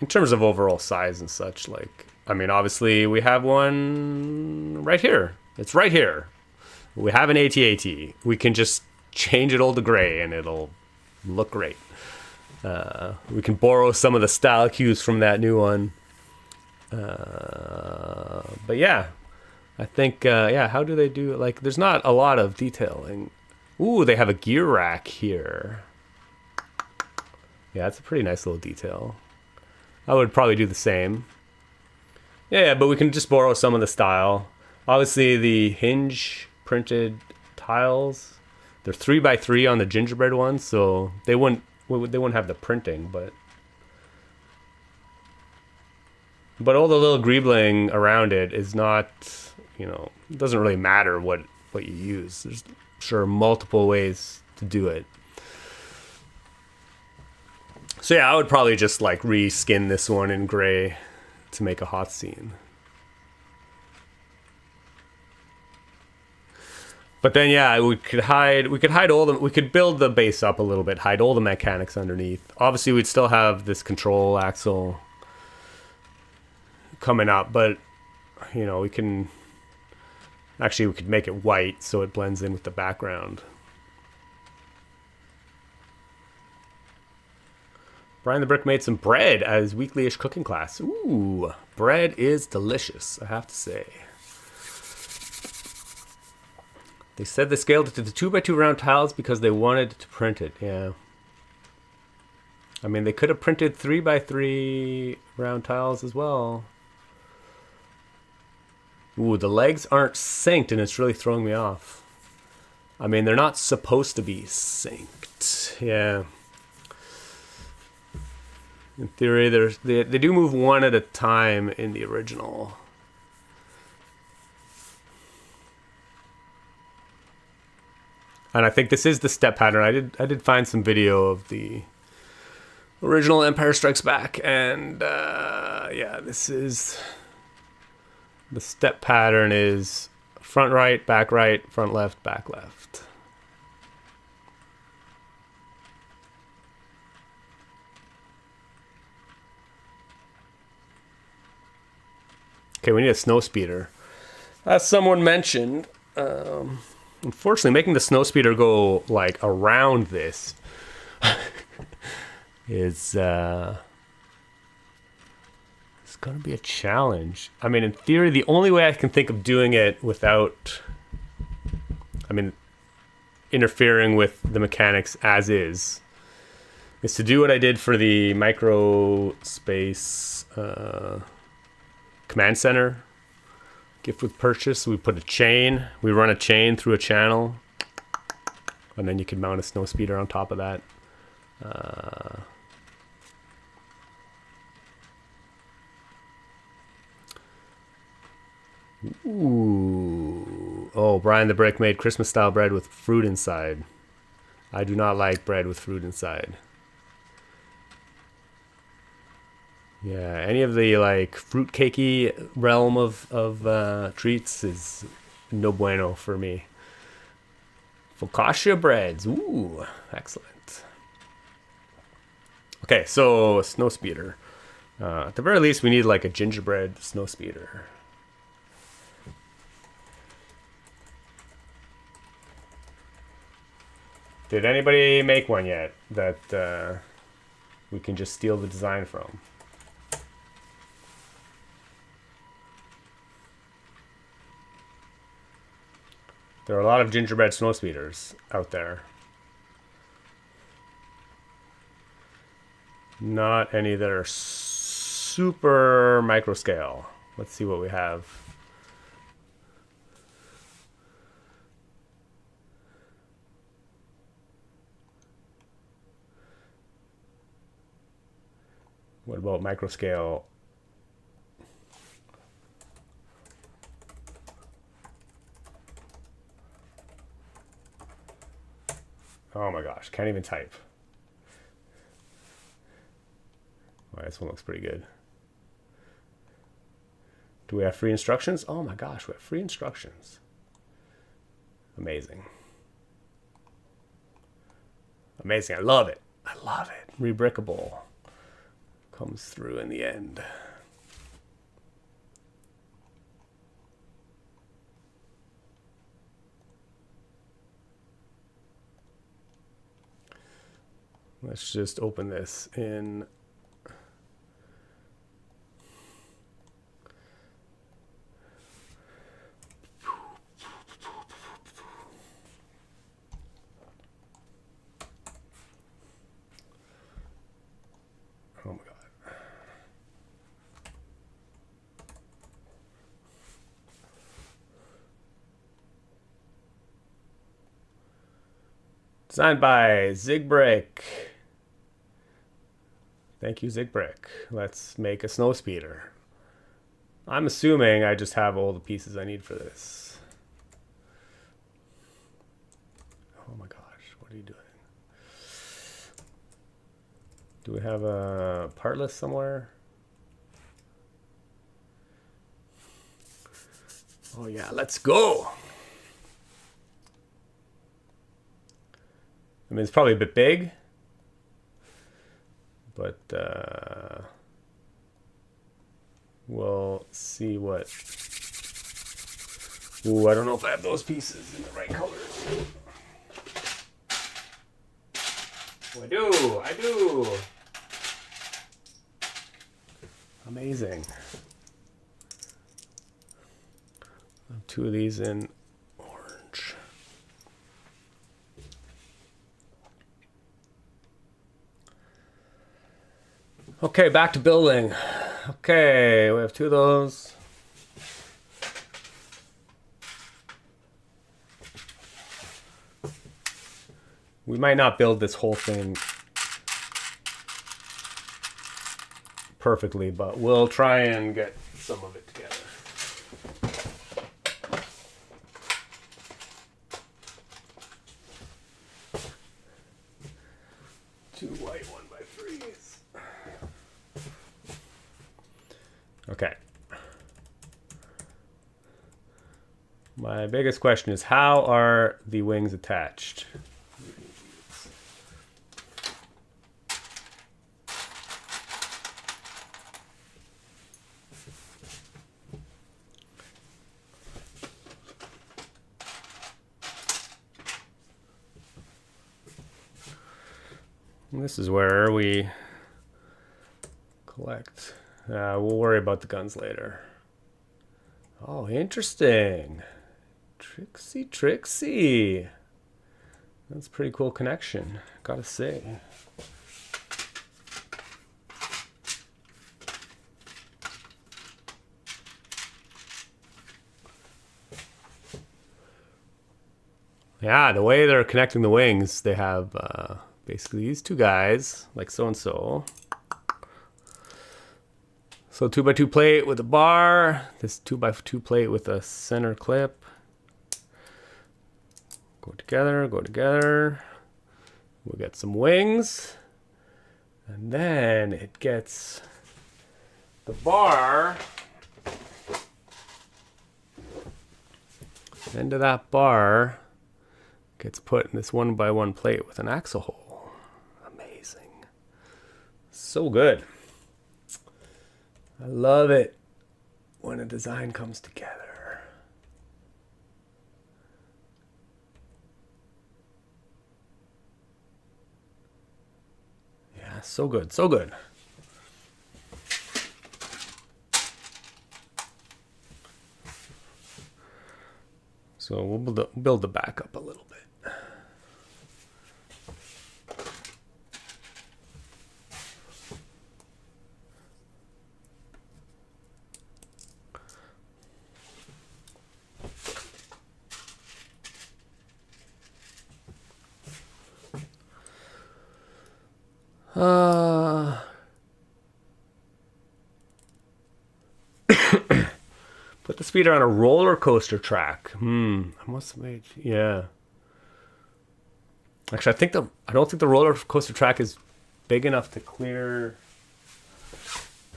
in terms of overall size and such. Like, I mean, obviously we have one right here. It's right here. We have an AT-AT. We can just change it all to gray and it'll look great. We can borrow some of the style cues from that new one. But yeah, I think, yeah, how do they do it? Like, there's not a lot of detailing. Ooh, they have a gear rack here. Yeah, that's a pretty nice little detail. I would probably do the same. Yeah, but we can just borrow some of the style. Obviously, the hinge printed tiles, they're 3x3 on the gingerbread one, so they wouldn't have the printing, but all the little greebling around it is not, you know, it doesn't really matter what you use. There's sure multiple ways to do it. So yeah, I would probably just like reskin this one in gray to make a hot scene. But then yeah, we could hide all the, we could build the base up a little bit, hide all the mechanics underneath. Obviously we'd still have this control axle coming up, but you know, we could make it white so it blends in with the background. Brian the Brick made some bread as weekly-ish cooking class. Ooh, bread is delicious, I have to say. They said they scaled it to the 2x2 round tiles because they wanted to print it. Yeah. I mean, they could have printed 3x3 round tiles as well. Ooh, the legs aren't synced and it's really throwing me off. I mean, they're not supposed to be synced. Yeah. In theory, they do move one at a time in the original. And I think this is the step pattern. I did find some video of the original Empire Strikes Back, and yeah, this is the step pattern is front right, front left, back left. Okay, we need a snowspeeder. As someone mentioned, unfortunately, making the snowspeeder go like around this is it's gonna be a challenge. I mean, in theory, the only way I can think of doing it without, I mean, interfering with the mechanics as is to do what I did for the micro space command center gift with purchase. We put a chain, we run a chain through a channel, and then you can mount a snowspeeder on top of that. Ooh. Oh, Brian the Brick made Christmas style bread with fruit inside. I do not like bread with fruit inside. Yeah, any of the like fruit cakey realm of treats is no bueno for me. Focaccia breads. Ooh, excellent. Okay, so snowspeeder. At the very least, we need like a gingerbread snowspeeder. Did anybody make one yet that we can just steal the design from? There are a lot of gingerbread snowspeeders out there. Not any that are super micro scale. Let's see what we have. What about micro scale? Oh my gosh, can't even type. Oh, this one looks pretty good. Do we have free instructions? Oh my gosh, we have free instructions. Amazing. Amazing, I love it. I love it. Rebrickable. Comes through in the end. Let's just open this in oh my God. Designed by Zigbrick. Thank you, Zigbrick. Let's make a snowspeeder. I'm assuming I just have all the pieces I need for this. Oh my gosh, what are you doing? Do we have a part list somewhere? Oh yeah, let's go. I mean, it's probably a bit big, but we'll see what... Ooh, I don't know if I have those pieces in the right colors. Oh, I do. Amazing. I have two of these in orange. Okay, back to building. Okay, we have two of those. We might not build this whole thing perfectly, but we'll try and get some of it together. Two white 1x3s. Okay. My biggest question is, how are the wings attached? This is where we collect. We'll worry about the guns later. Oh, interesting. Tricksy, tricksy. That's a pretty cool connection, gotta say. Yeah, the way they're connecting the wings, they have basically these two guys, like so and so. So 2x2 plate with a bar, this 2x2 plate with a center clip. Go together, go together. We'll get some wings. And then it gets the bar. End of that bar gets put in this 1x1 plate with an axle hole. Amazing. So good. I love it when a design comes together. Yeah, so good, so good. So we'll build the back up a little bit. Put the speeder on a roller coaster track. I must have made, yeah. Actually, I don't think the roller coaster track is big enough to clear.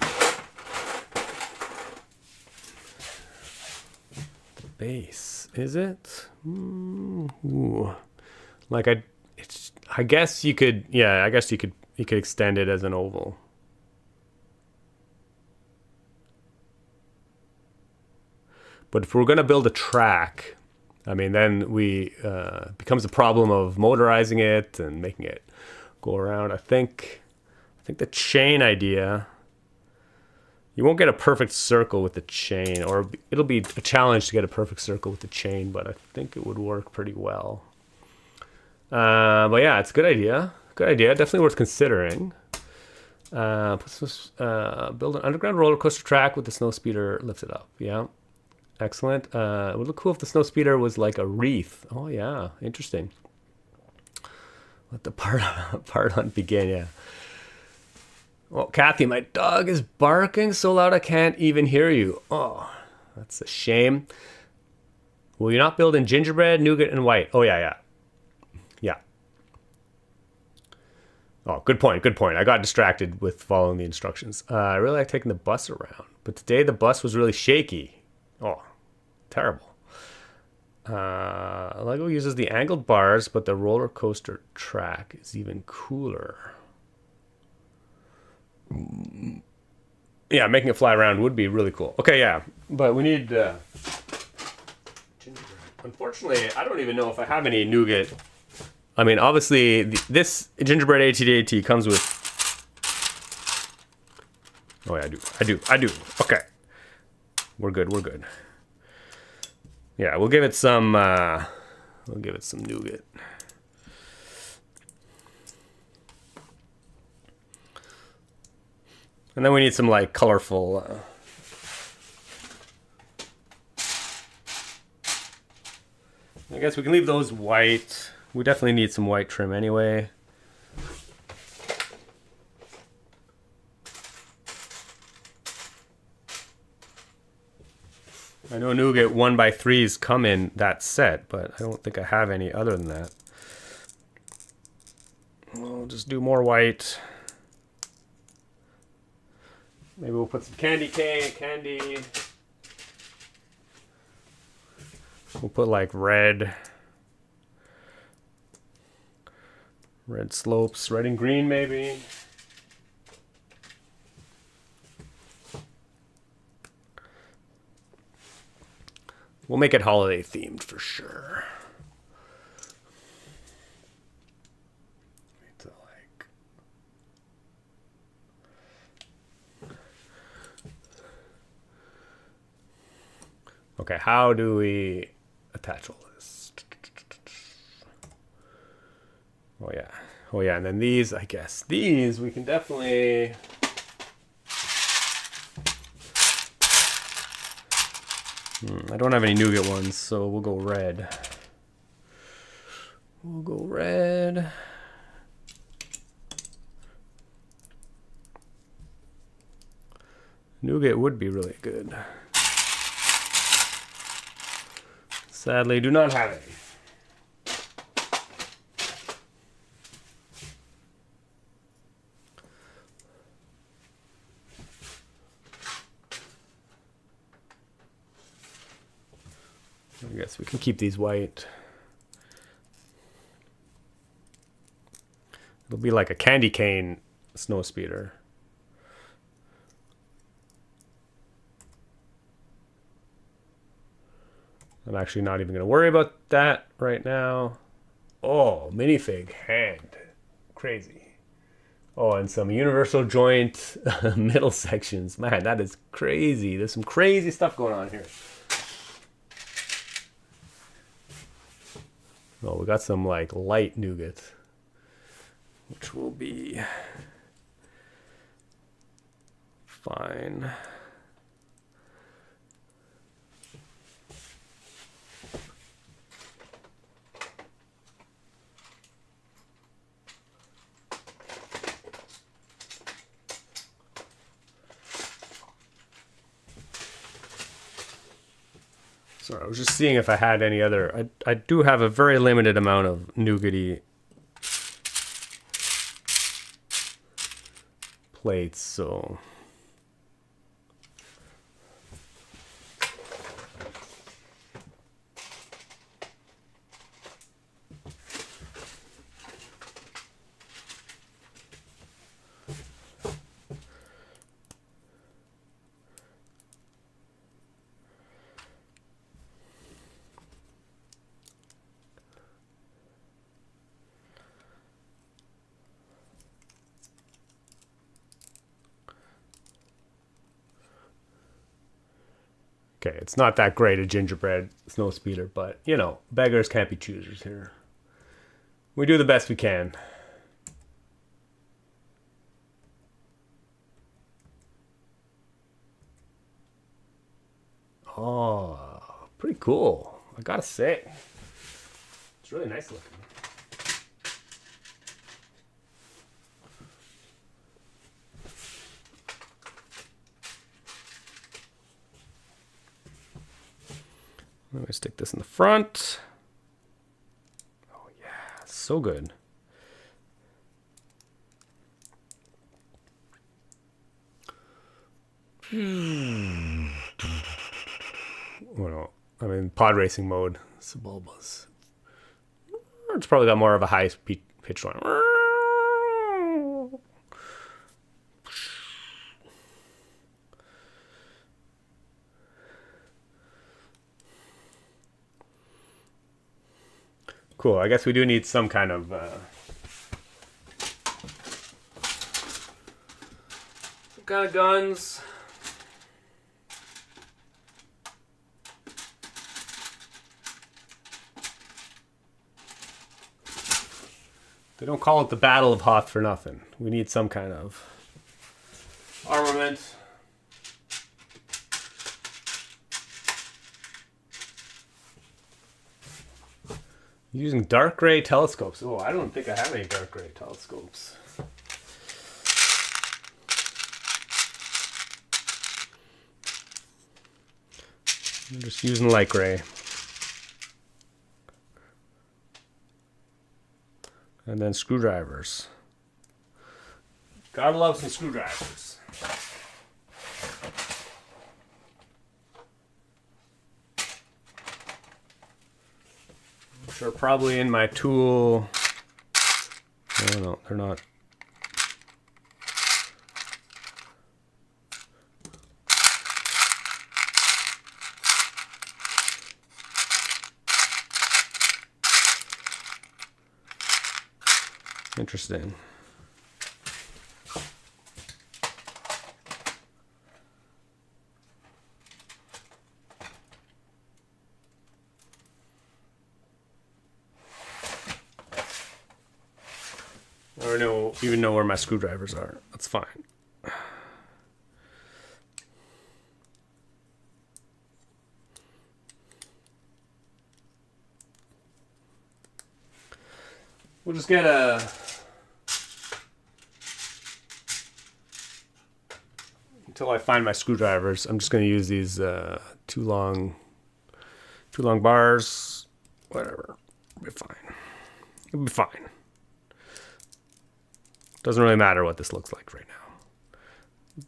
The base, is it? Ooh. Like I guess you could, yeah. I guess you could extend it as an oval. But if we're going to build a track, I mean, then we becomes a problem of motorizing it and making it go around. I think the chain idea, you won't get a perfect circle with the chain, or it'll be a challenge to get a perfect circle with the chain, but I think it would work pretty well. But yeah, it's a good idea. Good idea. Definitely worth considering. Build an underground roller coaster track with the snowspeeder lifted up. Yeah. Excellent. It would look cool if the snowspeeder was like a wreath. Oh yeah, interesting. Let the part hunt begin. Yeah. Well, Kathy, my dog is barking so loud I can't even hear you. Oh, that's a shame. Will you not build in gingerbread, nougat, and white? Oh yeah. Oh, good point. Good point. I got distracted with following the instructions. I really like taking the bus around, but today the bus was really shaky. Oh, terrible. LEGO uses the angled bars, but the roller coaster track is even cooler. Yeah, making it fly around would be really cool. Okay, yeah, but we need gingerbread. Unfortunately, I don't even know if I have any nougat. I mean, obviously, this gingerbread AT-AT comes with... Oh, yeah, I do. Okay. We're good. Yeah, we'll give it some nougat. And then we need some, like, colorful... I guess we can leave those white. We definitely need some white trim anyway. I know nougat 1x3s come in that set, but I don't think I have any other than that. We'll just do more white. Maybe we'll put some candy. We'll put like red slopes, red and green maybe. We'll make it holiday themed for sure. Okay, how do we attach all this? Oh yeah, and then these, I guess. These we can definitely... I don't have any nougat ones, so we'll go red. Nougat would be really good. Sadly, do not have any. I guess we can keep these white. It'll be like a candy cane snowspeeder. I'm actually not even going to worry about that right now. Oh, minifig hand. Crazy. Oh, and some universal joint middle sections. Man, that is crazy. There's some crazy stuff going on here. Oh, we got some like light nougat, which will be fine. Sorry, I was just seeing if I had any other. I do have a very limited amount of nougaty plates, so. Okay, it's not that great a gingerbread snowspeeder, but, you know, beggars can't be choosers here. We do the best we can. Oh, pretty cool. I gotta say. It's really nice looking. I'm going to stick this in the front. Oh yeah, so good. Well, I'm in pod racing mode. Sebulbas. It's probably got more of a high pitch one. Cool. I guess we do need some kind of guns. They don't call it the Battle of Hoth for nothing. We need some kind of armament. Using dark gray telescopes. Oh, I don't think I have any dark gray telescopes. I'm just using light gray. And then screwdrivers. Gotta love some screwdrivers. Which are probably in my tool. No, they're not. Interesting. I don't even know where my screwdrivers are. That's fine. We'll just get a... Until I find my screwdrivers, I'm just going to use these two long bars. Whatever. It'll be fine. It'll be fine. Doesn't really matter what this looks like right now.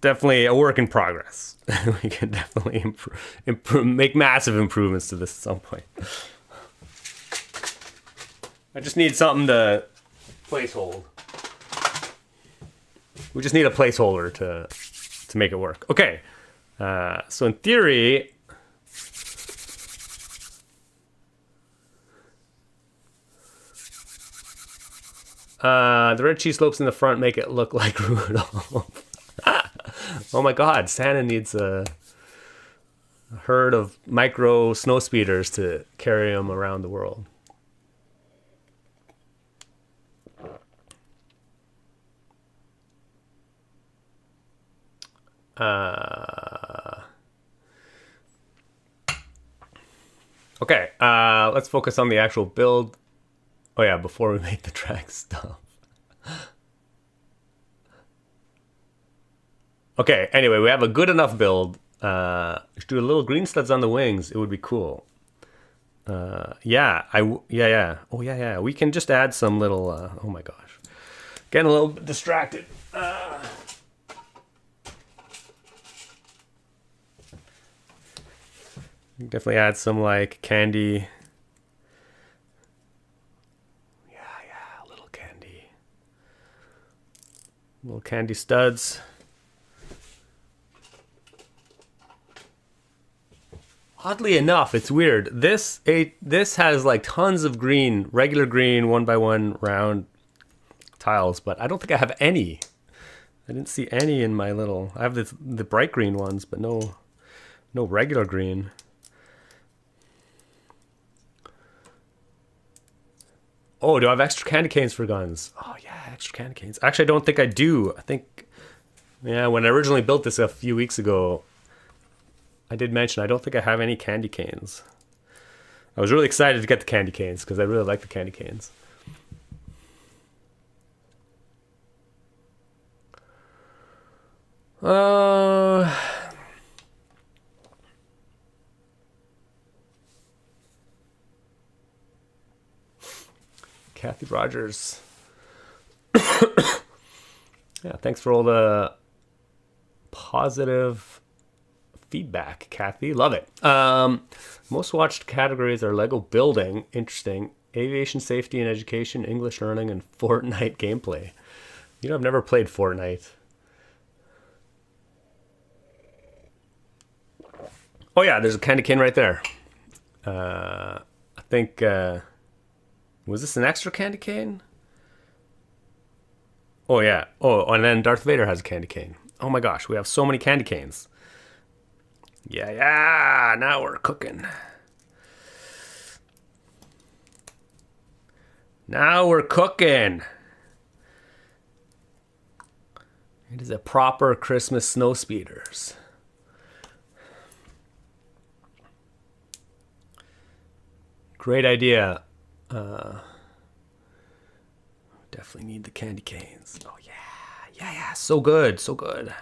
Definitely a work in progress. We can definitely make massive improvements to this at some point. I just need something to placehold. We just need a placeholder to make it work. Okay, so in theory, the red cheese slopes in the front make it look like Rudolph. Oh my God, Santa needs a herd of micro snow speeders to carry him around the world. Okay, let's focus on the actual build. Oh yeah, before we make the track stuff. Okay, anyway, we have a good enough build. Just do a little green studs on the wings. It would be cool. Yeah. Oh yeah. We can just add some little. Oh my gosh, getting a little distracted. Definitely add some like candy. Yeah, little candy studs. Oddly enough, it's weird. This has like tons of green, regular green, 1x1 round tiles, but I don't think I have any. I didn't see any in my little. I have the bright green ones, but no regular green. Oh, do I have extra candy canes for guns? Oh yeah, extra candy canes. Actually, I don't think I do. I think, yeah, when I originally built this a few weeks ago, I did mention I don't think I have any candy canes. I was really excited to get the candy canes because I really like the candy canes. Kathy Rogers. Yeah, thanks for all the positive feedback, Kathy. Love it. Most watched categories are Lego building, interesting, aviation safety and education, English learning, and Fortnite gameplay. You know, I've never played Fortnite. Oh yeah, there's a candy cane right there. I think, was this an extra candy cane? Oh yeah. Oh, and then Darth Vader has a candy cane. Oh my gosh, we have so many candy canes. Yeah, now we're cooking. Now we're cooking. It is a proper Christmas snow speeders. Great idea. Definitely need the candy canes. Oh yeah, yeah, so good, so good.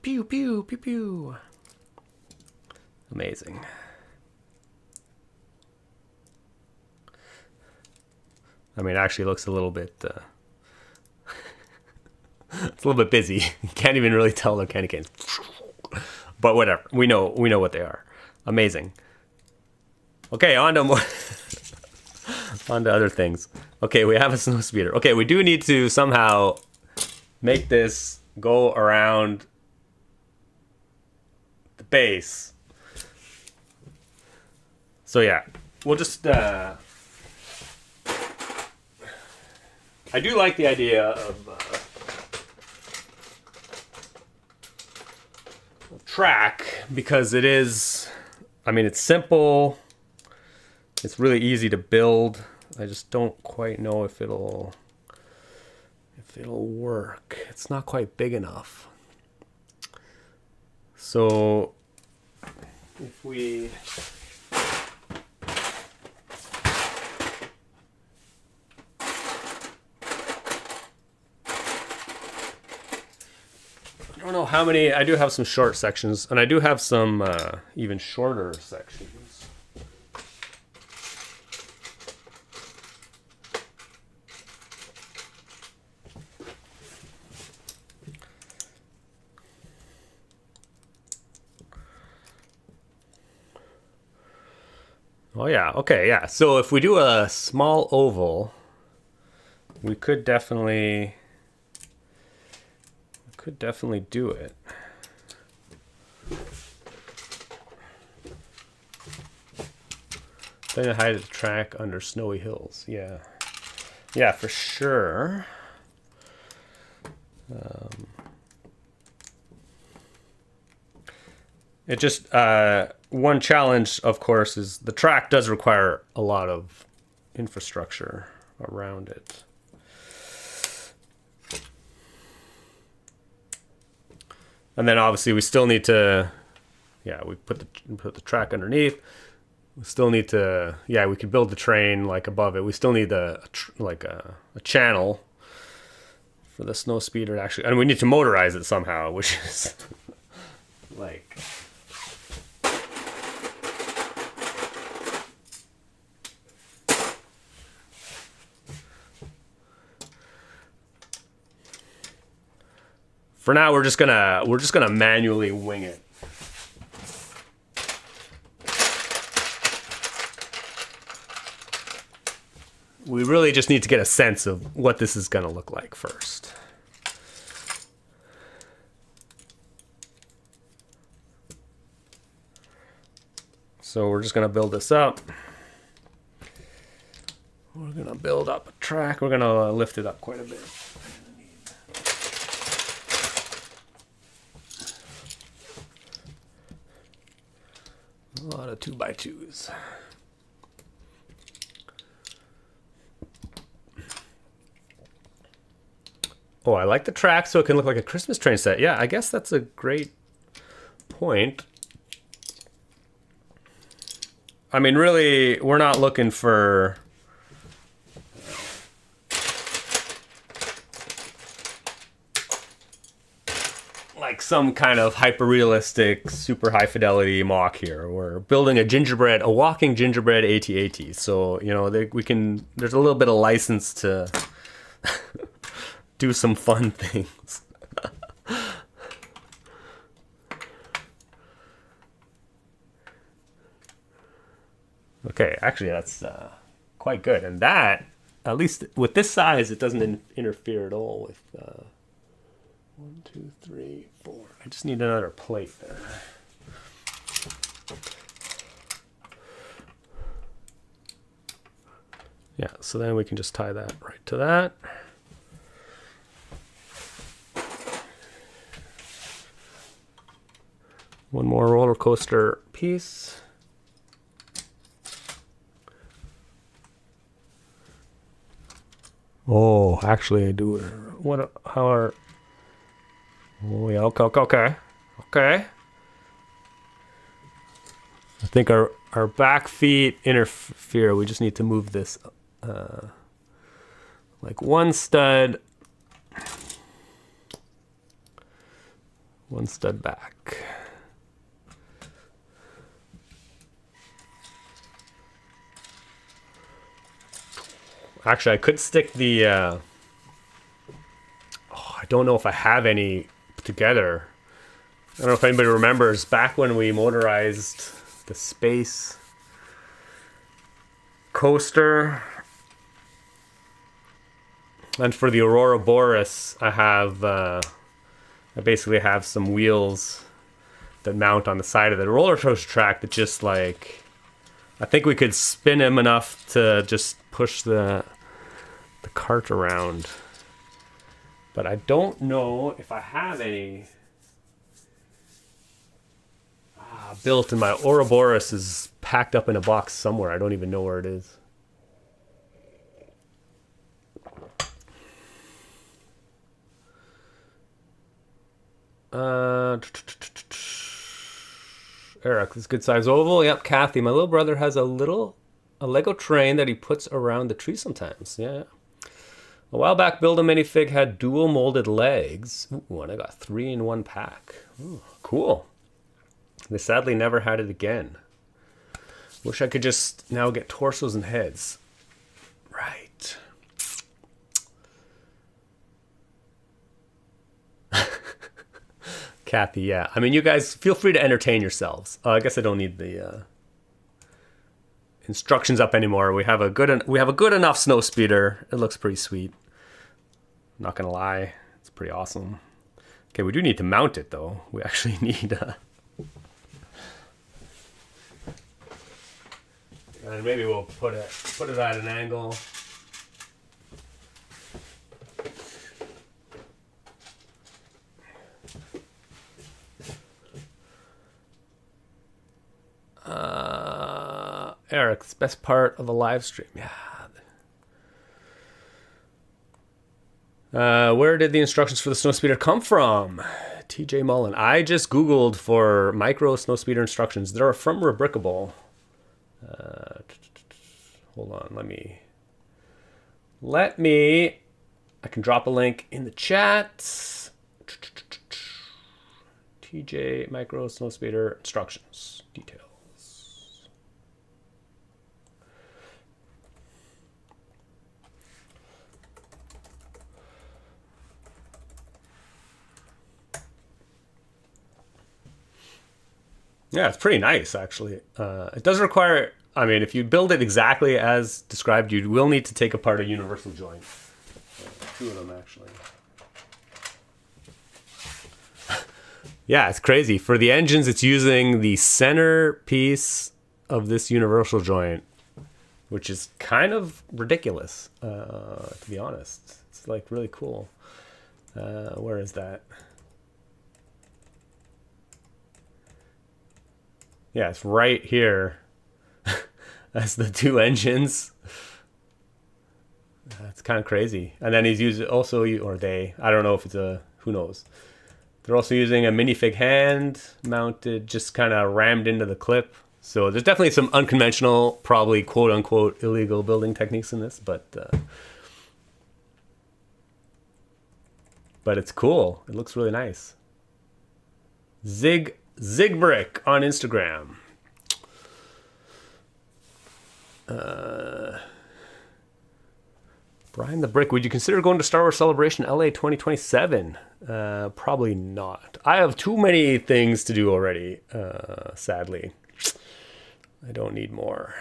Pew pew pew pew. Amazing. I mean, it actually looks a little bit. It's a little bit busy. You can't even really tell they're candy canes. But whatever. We know what they are. Amazing. Okay, on to more. On to other things. Okay, we have a snowspeeder. Okay, we do need to somehow make this go around the base. So yeah, we'll just. I do like the idea of track because it is. I mean, it's simple. It's really easy to build. I just don't quite know if it'll work. It's not quite big enough. So if we I don't know how many. I do have some short sections, and I do have some even shorter sections. Oh yeah, okay, yeah. So if we do a small oval, we could definitely do it. Then hide the track under snowy hills. Yeah. Yeah, for sure. It just one challenge, of course, is the track does require a lot of infrastructure around it. And then obviously we still need to, yeah, we put the track underneath. We still need to, yeah, we could build the train like above it. We still need a channel for the snowspeeder to actually, and we need to motorize it somehow, which is like. For now, we're just gonna manually wing it. We really just need to get a sense of what this is gonna look like first. So we're just gonna build this up. We're gonna build up a track. We're gonna lift it up quite a bit. A lot of 2x2s. Oh, I like the track so it can look like a Christmas train set. Yeah, I guess that's a great point. I mean, really, we're not looking for like some kind of hyper-realistic, super high-fidelity mock here. We're building a walking gingerbread AT-AT. So, you know, there's a little bit of license to do some fun things. Okay, actually that's quite good. And that, at least with this size, it doesn't interfere at all with 1, 2, 3, 4. I just need another plate there. Yeah, so then we can just tie that right to that. One more roller coaster piece. Oh, actually I do. How are... Oh yeah, okay. think our back feet interfere. We just need to move this like one stud back. Actually, I could stick the I don't know if I have any together. I don't know if anybody remembers back when we motorized the space coaster. And for the Aurora Boreas, I basically have some wheels that mount on the side of the roller coaster track that just like, I think we could spin him enough to just push the cart around. But I don't know if I have any built, and my Ouroboros is packed up in a box somewhere. I don't even know where it is. Eric, this good size oval. Yep, Kathy. My little brother has a Lego train that he puts around the tree sometimes. Yeah. A while back, Build a Minifig had dual molded legs. Ooh, and I got 3 in 1 pack. Ooh, cool. They sadly never had it again. Wish I could just now get torsos and heads. Right. Kathy, yeah. I mean, you guys feel free to entertain yourselves. I guess I don't need the instructions up anymore. We have a good enough snowspeeder. It looks pretty sweet. I'm not gonna lie, it's pretty awesome. Okay, we do need to mount it though. We actually need and maybe we'll put it at an angle. Eric's best part of a live stream. Yeah. Where did the instructions for the snowspeeder come from? TJ Mullen. I just Googled for micro snowspeeder instructions. They're from Rubricable. Hold on. Let me. I can drop a link in the chat. TJ micro snowspeeder instructions. Details. Yeah, it's pretty nice, actually. It does require, I mean, if you build it exactly as described, you will need to take apart a universal joint. 2 of them, actually. Yeah, it's crazy. For the engines, it's using the center piece of this universal joint, which is kind of ridiculous, to be honest. It's like really cool. Where is that? Yeah, it's right here. That's the 2 engines. That's kind of crazy. And then he's using also, or they, I don't know if it's who knows. They're also using a minifig hand mounted, just kind of rammed into the clip. So there's definitely some unconventional, probably quote unquote illegal building techniques in this, but it's cool. It looks really nice. Zigbrick on Instagram. Brian the Brick, would you consider going to Star Wars Celebration LA 2027? Probably not. I have too many things to do already, sadly. I don't need more.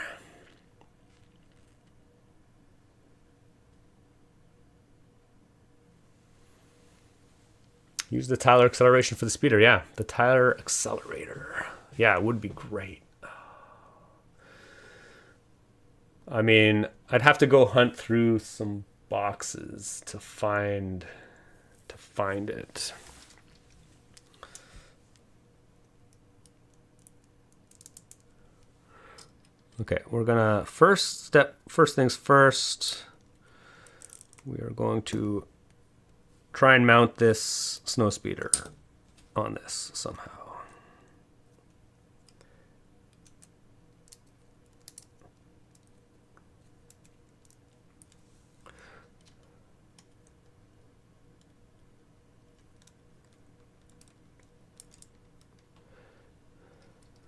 Use the Tyler acceleration for the speeder. Yeah, the Tyler accelerator. Yeah, it would be great. I mean, I'd have to go hunt through some boxes to find it. Okay, we're gonna first things first. We are going to try and mount this snowspeeder on this somehow.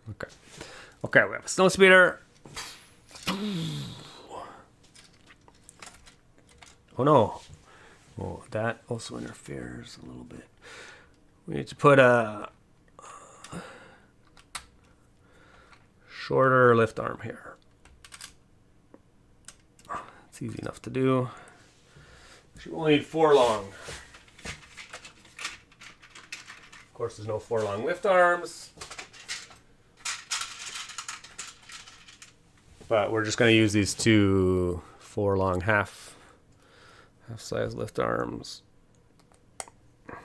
Okay. Okay, we have a snowspeeder. Oh no. Oh, that also interferes a little bit. We need to put a shorter lift arm here. It's easy enough to do. You only need 4 long. Of course, there's no 4 long lift arms. But we're just going to use these 2 4 long half size lift arms. Put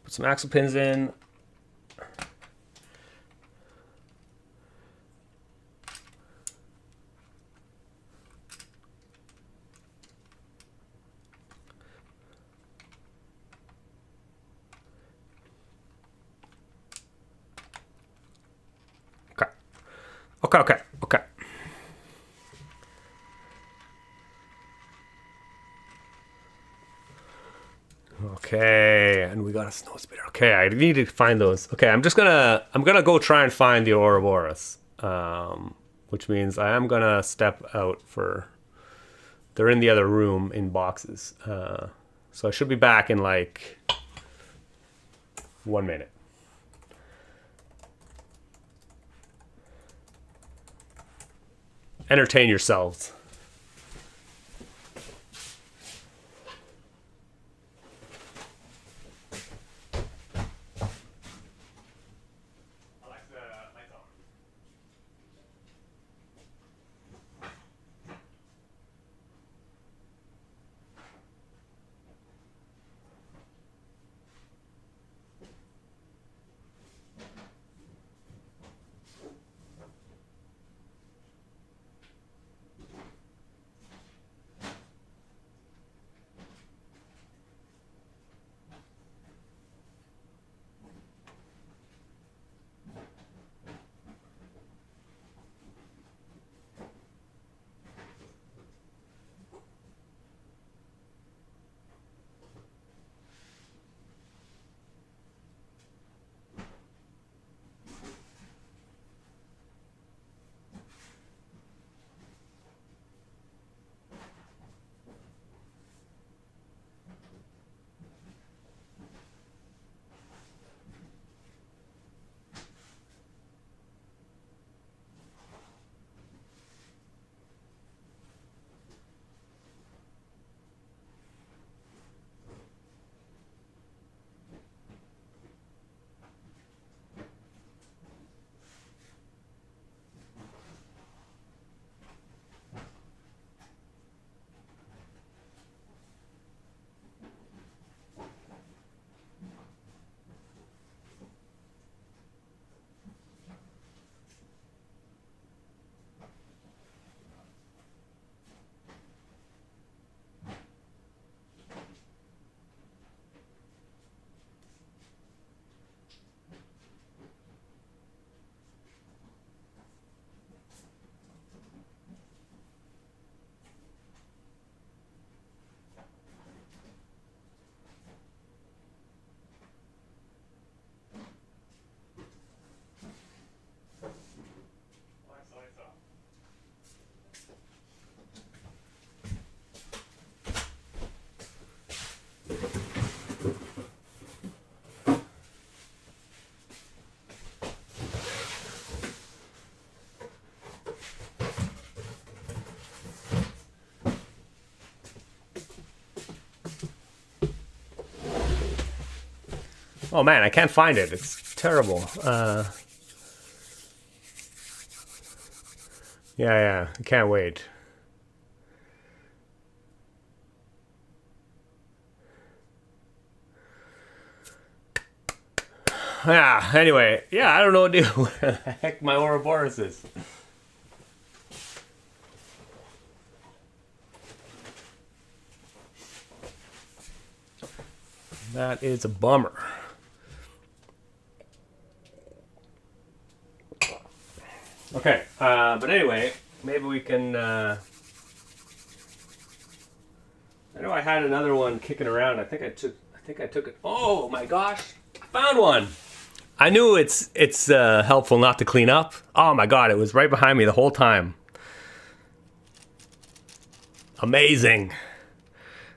some axle pins in. Okay. Okay, and we got a snowspeeder. Okay, I need to find those. Okay, I'm gonna go try and find the Ouroboros, which means I am gonna step out for. They're in the other room in boxes, so I should be back in like 1 minute. Entertain yourselves. Oh man, I can't find it. It's terrible. Yeah, I can't wait. Yeah, anyway, I don't know, dude, where the heck my Ouroboros is. That is a bummer. Okay, but anyway, maybe we can. I know I had another one kicking around. I think I took it. Oh my gosh, I found one. I knew it's helpful not to clean up. Oh my god, it was right behind me the whole time. Amazing.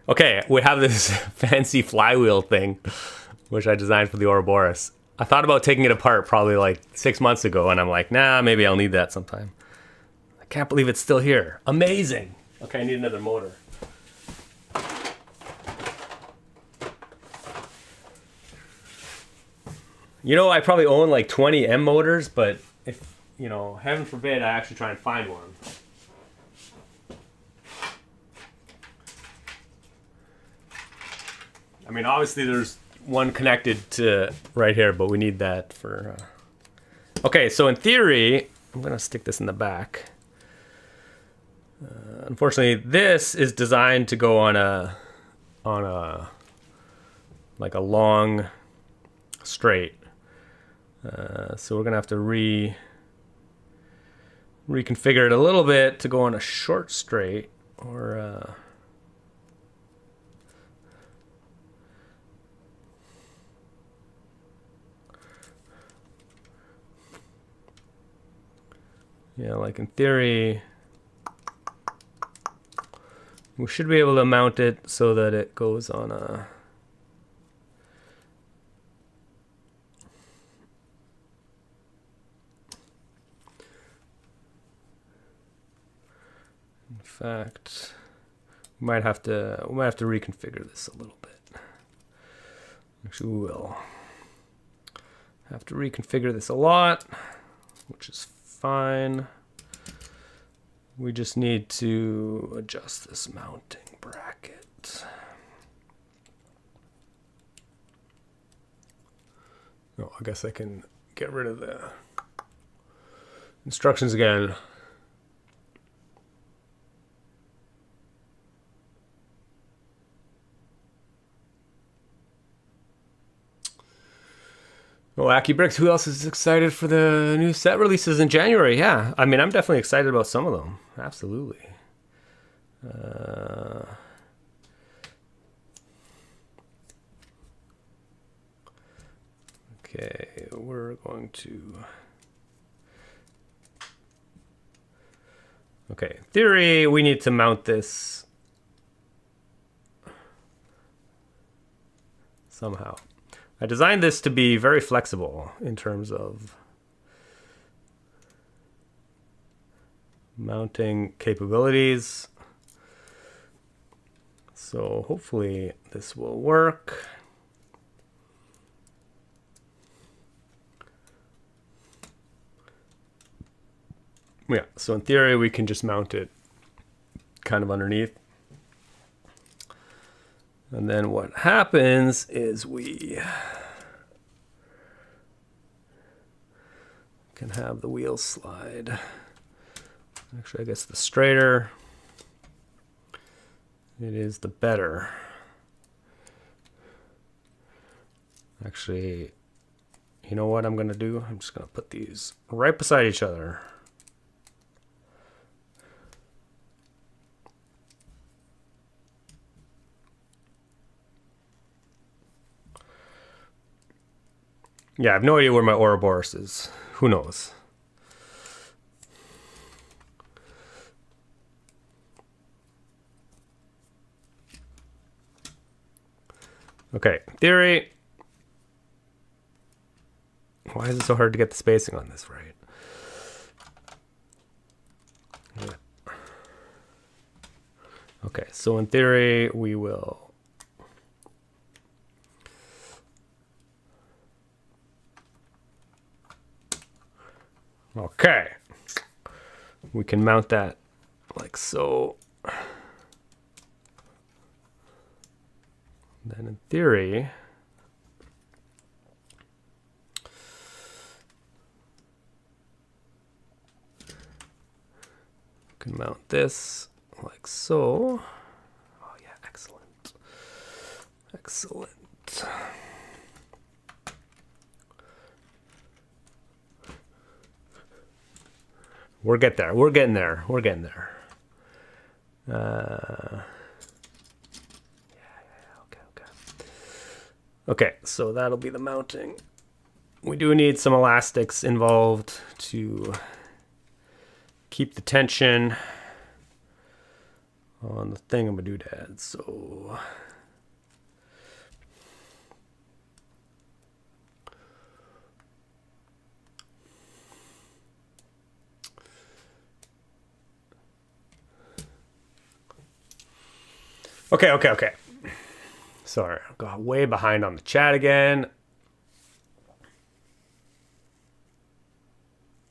Okay, we have this fancy flywheel thing, which I designed for the Ouroboros. I thought about taking it apart probably like 6 months ago, and I'm like, nah, maybe I'll need that sometime. I can't believe it's still here. Amazing. Okay, I need another motor. You know, I probably own like 20 M motors, but if, you know, heaven forbid I actually try and find one. I mean, obviously there's one connected to right here, but we need that for... Okay, so in theory, I'm going to stick this in the back. Unfortunately, this is designed to go on a like a long straight. So we're going to have to reconfigure it a little bit to go on a short straight, or... Yeah, like in theory, we should be able to mount it so that it goes on a... In fact, we might have to reconfigure this a little bit. Actually, we will have to reconfigure this a lot, which is fine. We just need to adjust this mounting bracket. Oh, I guess I can get rid of the instructions again. Oh, Aki Bricks, who else is excited for the new set releases in January? Yeah, I mean, I'm definitely excited about some of them. Absolutely. Okay, we're going to... Okay, in theory, we need to mount this somehow. I designed this to be very flexible in terms of mounting capabilities. So hopefully this will work. Yeah, so in theory we can just mount it kind of underneath. And then what happens is we can have the wheels slide. Actually, I guess the straighter it is, the better. Actually, you know what I'm going to do? I'm just going to put these right beside each other. Yeah, I have no idea where my Ouroboros is. Who knows? Okay, theory. Why is it so hard to get the spacing on this right? Yeah. Okay, so in theory, we will... Okay, we can mount that like so. Then in theory, we can mount this like so. Oh yeah, excellent. Excellent. We're getting there. We're getting there. We're getting there. Okay. Okay, so that'll be the mounting we do need some elastics involved to keep the tension on the thingamadoodad. So okay. Sorry, I got way behind on the chat again.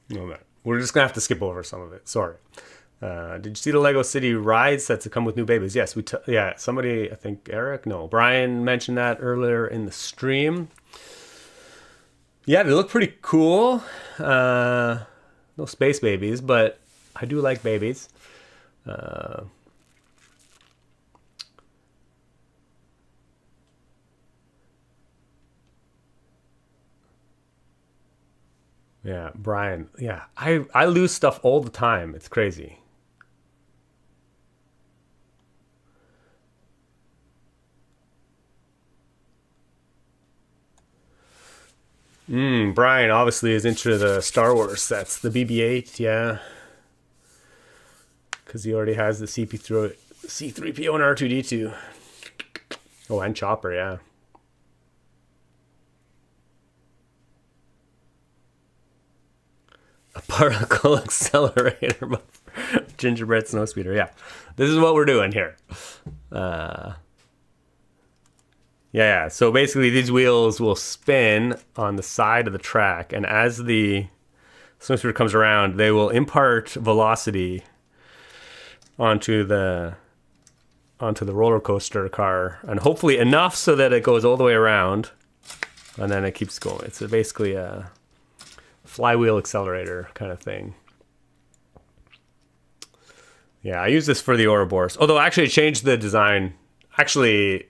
No matter. We're just gonna have to skip over some of it. Sorry. Did you see the Lego City ride sets that come with new babies? Yes, yeah. Somebody, I think Eric, no, Brian mentioned that earlier in the stream. Yeah, they look pretty cool. No space babies, but I do like babies. Yeah, Brian. Yeah, I lose stuff all the time. It's crazy. Brian obviously is into the Star Wars sets, the BB-8, yeah, because he already has the C3PO and R2D2. Oh, and Chopper, yeah. A particle accelerator, gingerbread snowspeeder. Yeah, this is what we're doing here. Yeah. So basically, these wheels will spin on the side of the track, and as the snowspeeder comes around, they will impart velocity onto the roller coaster car, and hopefully enough so that it goes all the way around, and then it keeps going. It's basically a flywheel accelerator kind of thing. Yeah, I use this for the Ouroboros. Although I actually changed the design. Actually,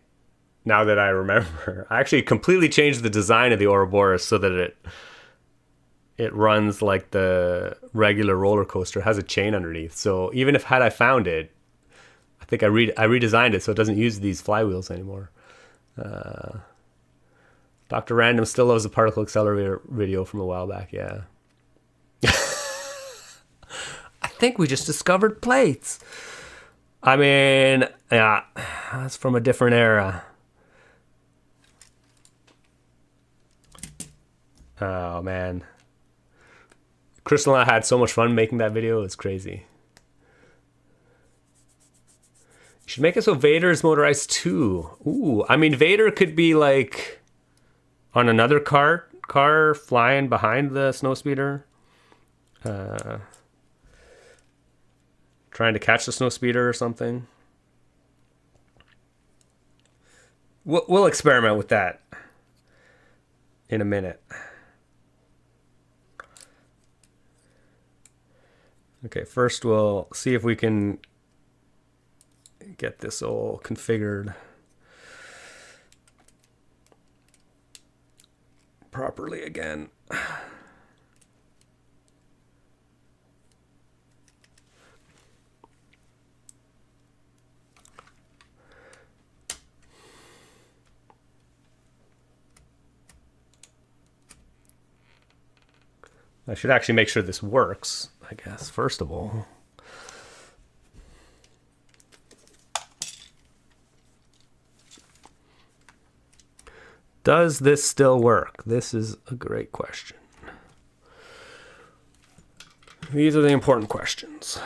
now that I remember, I actually completely changed the design of the Ouroboros so that it runs like the regular roller coaster. It has a chain underneath. So even if had I found it, I think I redesigned it so it doesn't use these flywheels anymore. Dr. Random still loves the particle accelerator video from a while back, yeah. I think we just discovered plates. I mean, yeah, that's from a different era. Oh, man. Crystal and I had so much fun making that video. It's crazy. You should make it so Vader is motorized too. Ooh, I mean, Vader could be like on another car flying behind the snowspeeder. Trying to catch the snowspeeder or something. We'll experiment with that in a minute. Okay, first we'll see if we can get this all configured properly again. I should actually make sure this works, I guess, first of all. Does this still work? This is a great question. These are the important questions.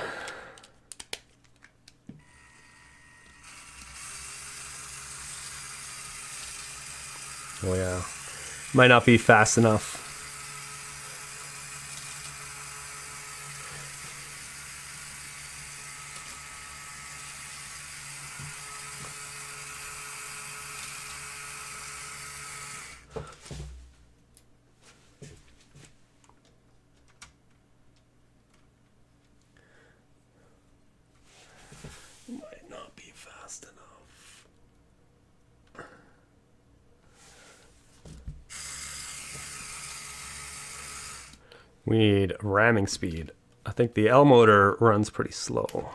Oh yeah, might not be fast enough. Might not be fast enough. We need ramming speed. I think the L motor runs pretty slow. Oh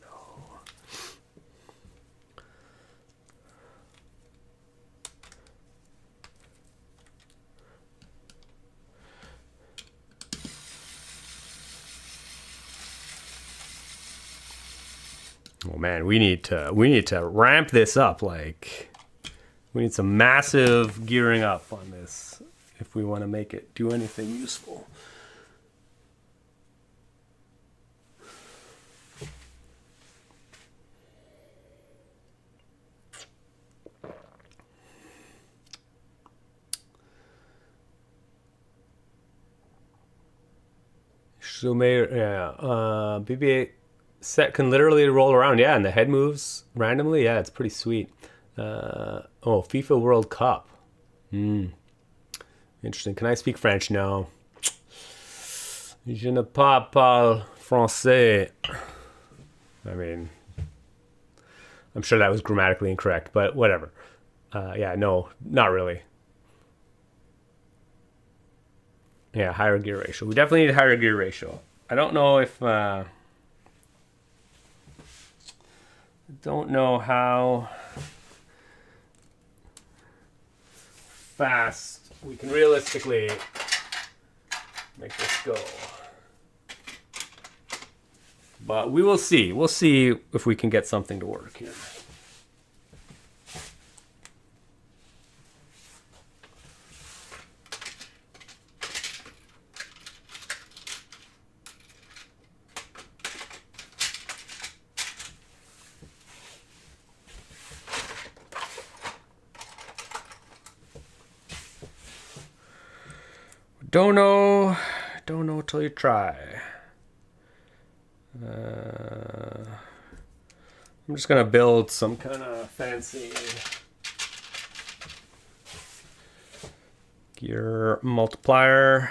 no. Oh man, we need to ramp this up. Like, we need some massive gearing up on this if we want to make it do anything useful. So BB-8 set can literally roll around, yeah, and the head moves randomly. Yeah, it's pretty sweet. FIFA World Cup. Interesting. Can I speak French? No. Je ne parle français. I mean, I'm sure that was grammatically incorrect, but whatever. Yeah, no, not really. Yeah, higher gear ratio. We definitely need a higher gear ratio. I don't know if... don't know how fast we can realistically make this go. But we will see. We'll see if we can get something to work here. Don't know till you try. I'm just gonna build some kind of fancy gear multiplier.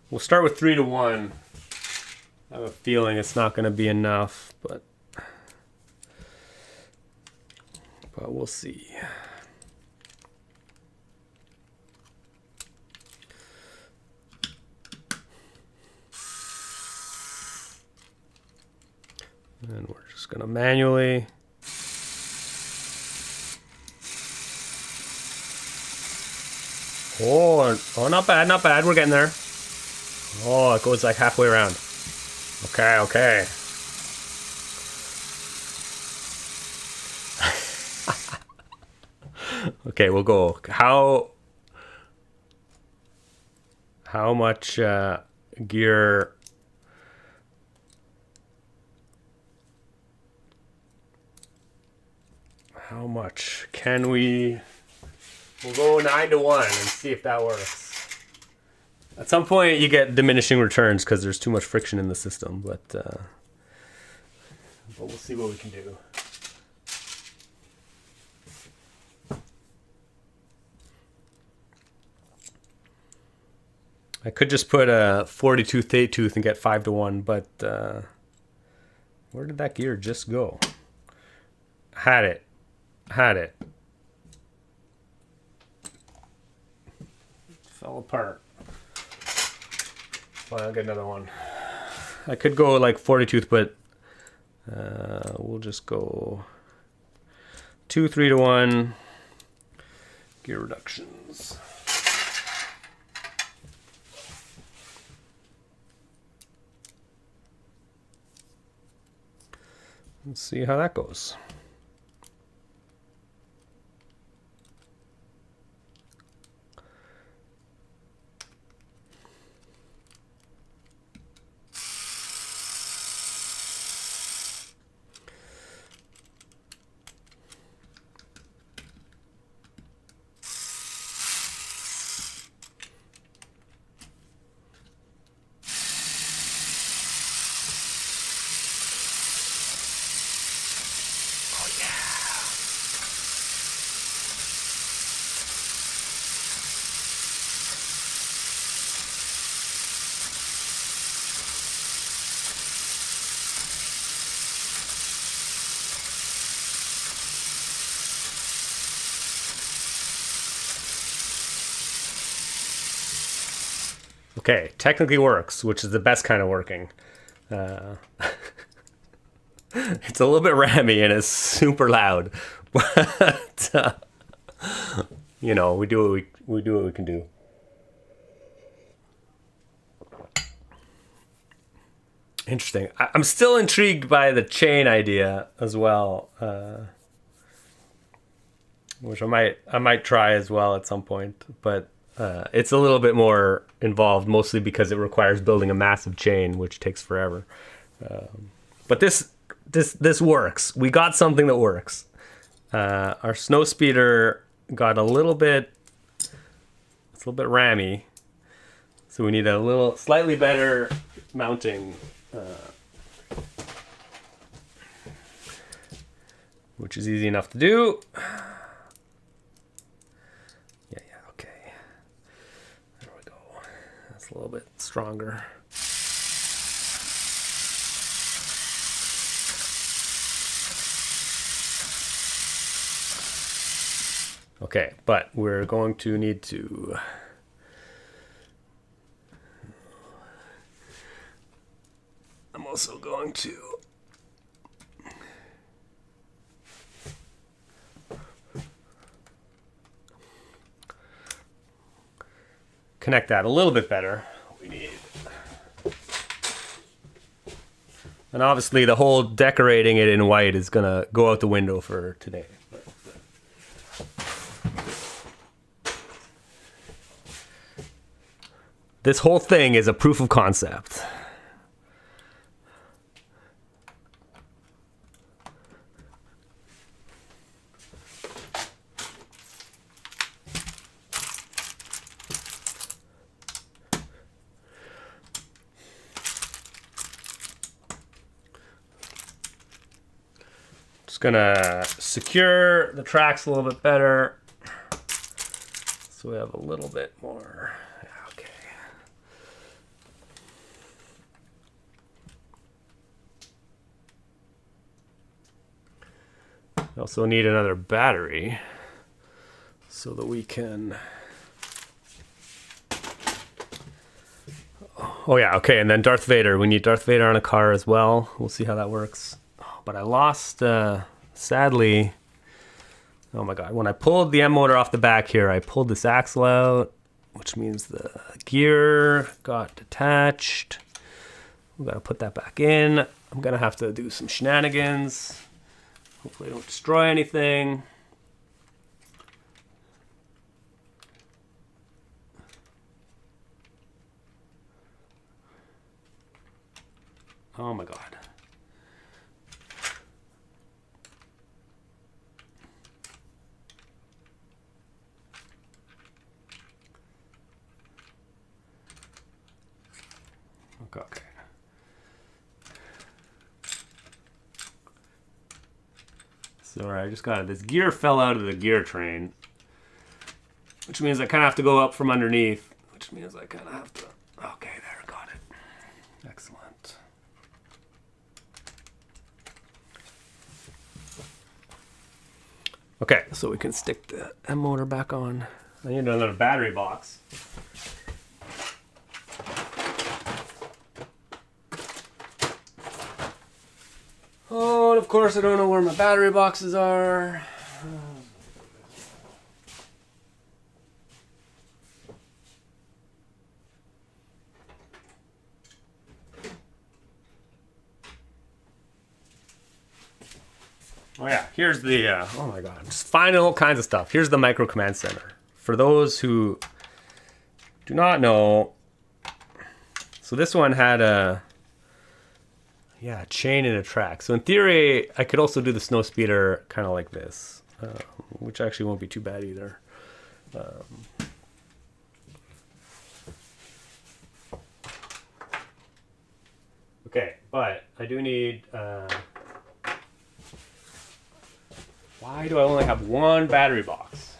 We'll start with 3 to 1. I have a feeling it's not gonna be enough, but we'll see. And we're just going to manually. Oh, not bad, not bad. We're getting there. Oh, it goes like halfway around. Okay. Okay, we'll go. How much gear... How much can we... We'll go 9 to 1 and see if that works. At some point you get diminishing returns because there's too much friction in the system, but we'll see what we can do. I could just put a 40-tooth 8-tooth and get 5 to 1, but where did that gear just go? Had it. Fell apart. Fine, I'll get another one. I could go like 40 tooth, but we'll just go 2 3 to 1 gear reductions. Let's see how that goes. Okay, technically works, which is the best kind of working. It's a little bit rammy and it's super loud, but you know, we do what we can do. Interesting. I'm still intrigued by the chain idea as well, which I might try as well at some point. But it's a little bit more involved, mostly because it requires building a massive chain, which takes forever. But this works. We got something that works. Our snowspeeder got a little bit rammy, so we need a slightly better mounting, which is easy enough to do. Yeah, okay. There we go. That's a little bit stronger. Okay, but we're going to need to I'm also going to connect that a little bit better. We need, and obviously the whole decorating it in white is gonna go out the window for today. This whole thing is a proof of concept. Just gonna secure the tracks a little bit better, so we have a little bit more. Okay. We also need another battery so that we can. Oh yeah, okay, and then Darth Vader. We need Darth Vader on a car as well. We'll see how that works. But I lost, sadly, oh my god, when I pulled the M motor off the back here, I pulled this axle out, which means the gear got detached. We gotta put that back in. I'm gonna have to do some shenanigans. Hopefully I don't destroy anything. Oh my god. Okay. Sorry, I just got it. This gear fell out of the gear train, which means I kind of have to go up from underneath, which means I kind of have to. Okay, there, got it. Excellent. Okay, so we can stick the M motor back on. I need another battery box. Oh, and of course I don't know where my battery boxes are. Oh yeah, here's the, oh my god, I'm just finding all kinds of stuff. Here's the micro command center. For those who do not know, so this one had a, yeah, a chain and a track. So in theory, I could also do the snowspeeder kind of like this, which actually won't be too bad either. Okay, but I do need, why do I only have one battery box?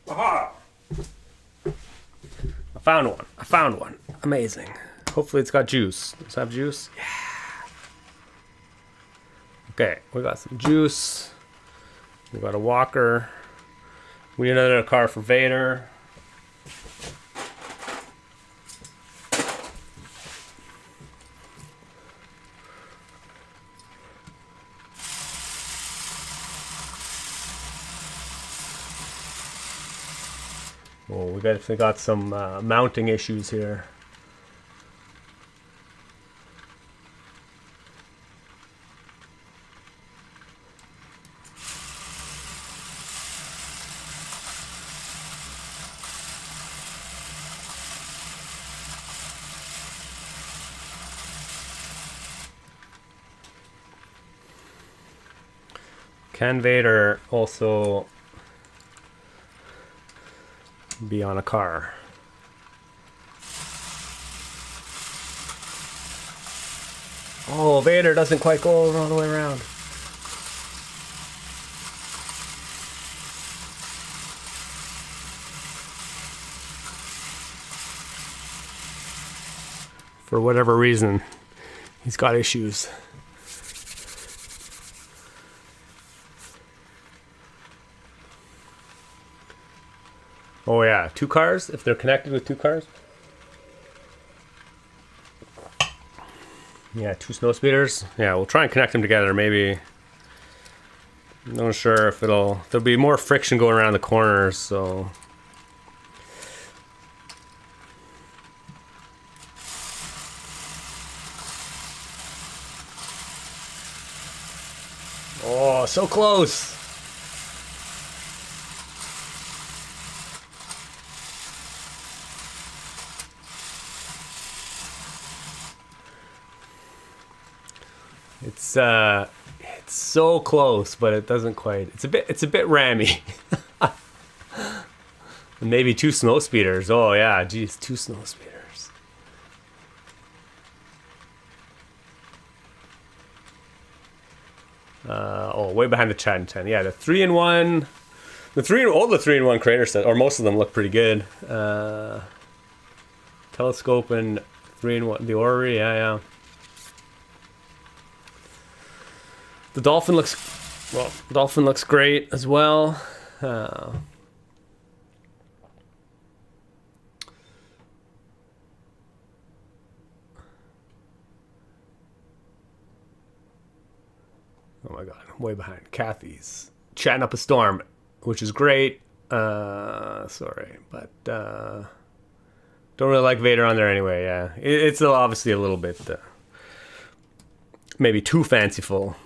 Aha! I found one. Amazing. Hopefully it's got juice. Does it have juice? Yeah. Okay, we got some juice. We got a walker. We need another car for Vader. Oh, we definitely got some mounting issues here. Can Vader also be on a car? Oh, Vader doesn't quite go all the way around. For whatever reason, he's got issues. Oh yeah, 2 cars, if they're connected with 2 cars. Yeah, 2 snow speeders. Yeah, we'll try and connect them together, maybe. I'm not sure if there'll be more friction going around the corners, so. Oh, so close. It's so close, but it doesn't quite. It's a bit rammy. Maybe 2 snow speeders. Oh yeah, geez, 2 snow speeders. Oh, way behind the Chat and 10. Yeah, the 3-in-1. All the 3-in-1 creator sets, or most of them, look pretty good. Telescope and 3-in-1. The orrery, yeah. The Dolphin looks great as well. Oh my god, I'm way behind. Kathy's chatting up a storm, which is great. Sorry, but don't really like Vader on there anyway. Yeah, it's obviously a little bit maybe too fanciful.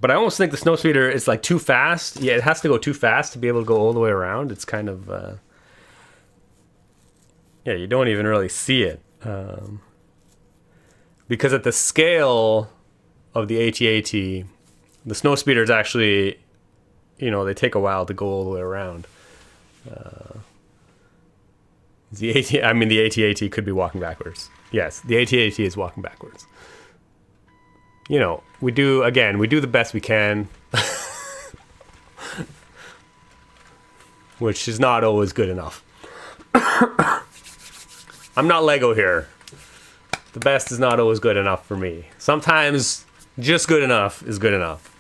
But I almost think the snowspeeder is like too fast. Yeah, it has to go too fast to be able to go all the way around. It's kind of yeah, you don't even really see it because at the scale of the AT-AT, the snowspeeder is actually, they take a while to go all the way around. The AT-AT could be walking backwards. Yes, the AT-AT is walking backwards. We do the best we can. Which is not always good enough. I'm not Lego here. The best is not always good enough for me. Sometimes just good enough is good enough.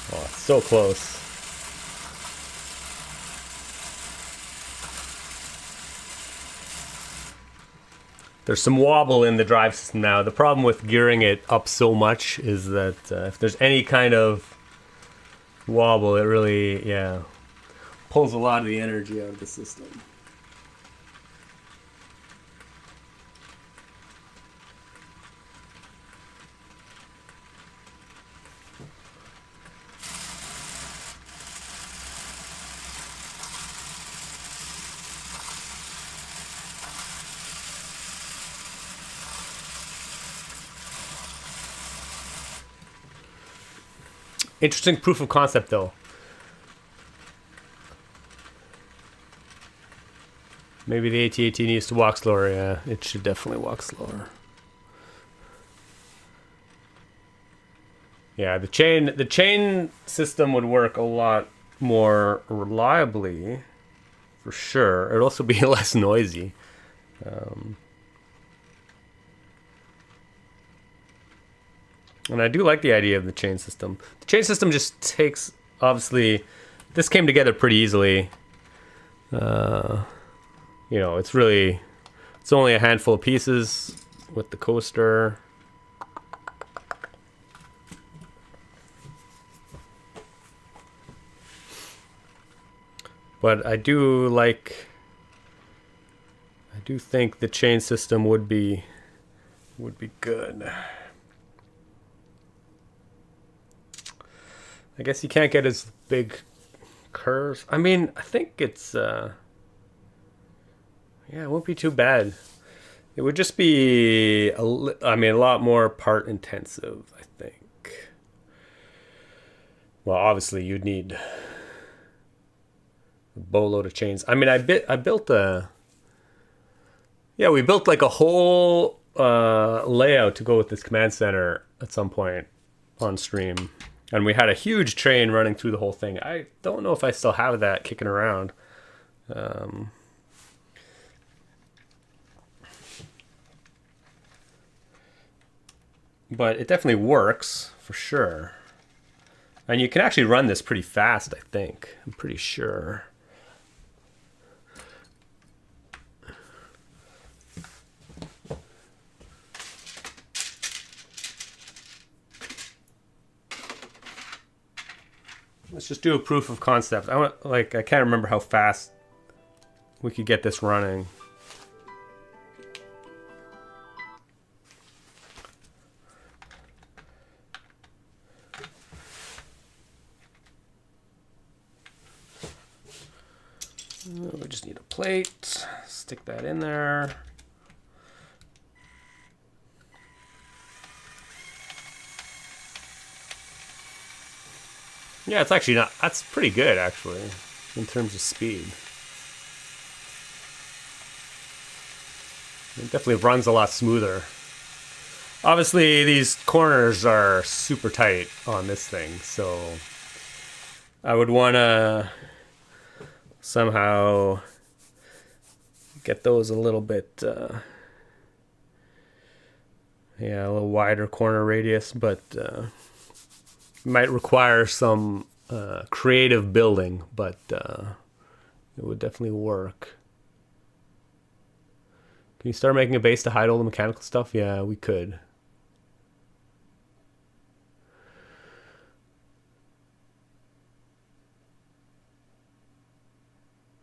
Oh, it's so close. There's some wobble in the drive system now. The problem with gearing it up so much is that if there's any kind of wobble, it really, pulls a lot of the energy out of the system. Interesting proof of concept, though. Maybe the AT-AT needs to walk slower. Yeah, it should definitely walk slower. Yeah, the chain system would work a lot more reliably, for sure. It'd also be less noisy. And I do like the idea of the chain system. The chain system just takes, obviously, this came together pretty easily. You know, it's only a handful of pieces with the coaster. But I do think the chain system would be good. I guess you can't get as big curves. I mean, I think it's yeah, it won't be too bad. It would just be a lot more part intensive, I think. Well, obviously you'd need a boatload of chains. I mean, we built like a whole layout to go with this command center at some point on stream. And we had a huge train running through the whole thing. I don't know if I still have that kicking around. But it definitely works, for sure. And you can actually run this pretty fast, I think. I'm pretty sure. Let's just do a proof of concept. I can't remember how fast we could get this running. We just need a plate. Stick that in there. Yeah, it's actually not. That's pretty good, actually, in terms of speed. It definitely runs a lot smoother. Obviously, these corners are super tight on this thing, so I would want to somehow get those a little bit, yeah, a little wider corner radius, but might require some creative building, but it would definitely work. Can you start making a base to hide all the mechanical stuff? Yeah, we could.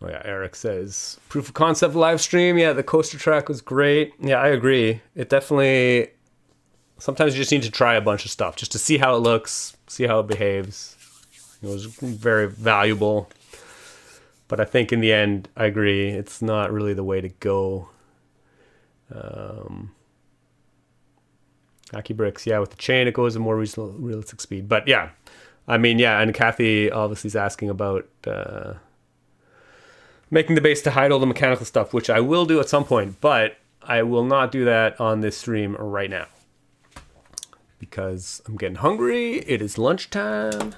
Oh yeah, Eric says, proof of concept live stream. Yeah, the coaster track was great. Yeah, I agree. It definitely, sometimes you just need to try a bunch of stuff just to see how it looks, see how it behaves. It was very valuable. But I think in the end, I agree, it's not really the way to go. Aki Bricks, yeah, with the chain, it goes at more realistic speed. But yeah, I mean, yeah, and Kathy obviously is asking about making the base to hide all the mechanical stuff, which I will do at some point, but I will not do that on this stream right now because I'm getting hungry. It is lunchtime.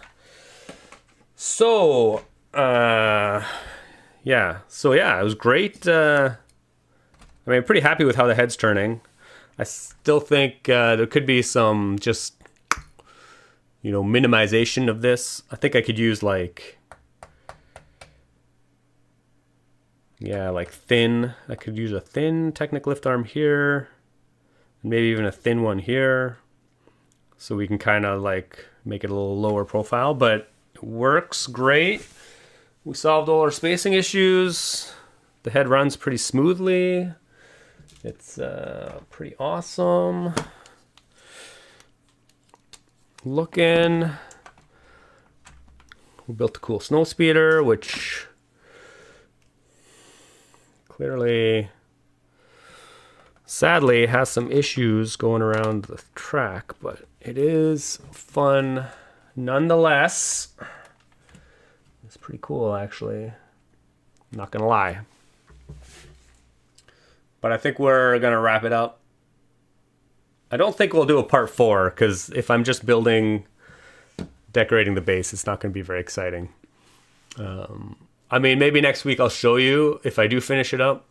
So, yeah, it was great. I mean, I'm pretty happy with how the head's turning. I still think there could be some just, minimization of this. I think I could use thin. I could use a thin Technic lift arm here, and maybe even a thin one here, so we can kind of make it a little lower profile. But it works great. We solved all our spacing issues. The head runs pretty smoothly. It's pretty awesome looking. We built a cool snowspeeder, which clearly, sadly, has some issues going around the track, but it is fun nonetheless, it's pretty cool, actually. I'm not gonna lie. But I think we're gonna wrap it up. I don't think we'll do a part 4, because if I'm just decorating the base, it's not gonna be very exciting. I mean, maybe next week I'll show you if I do finish it up.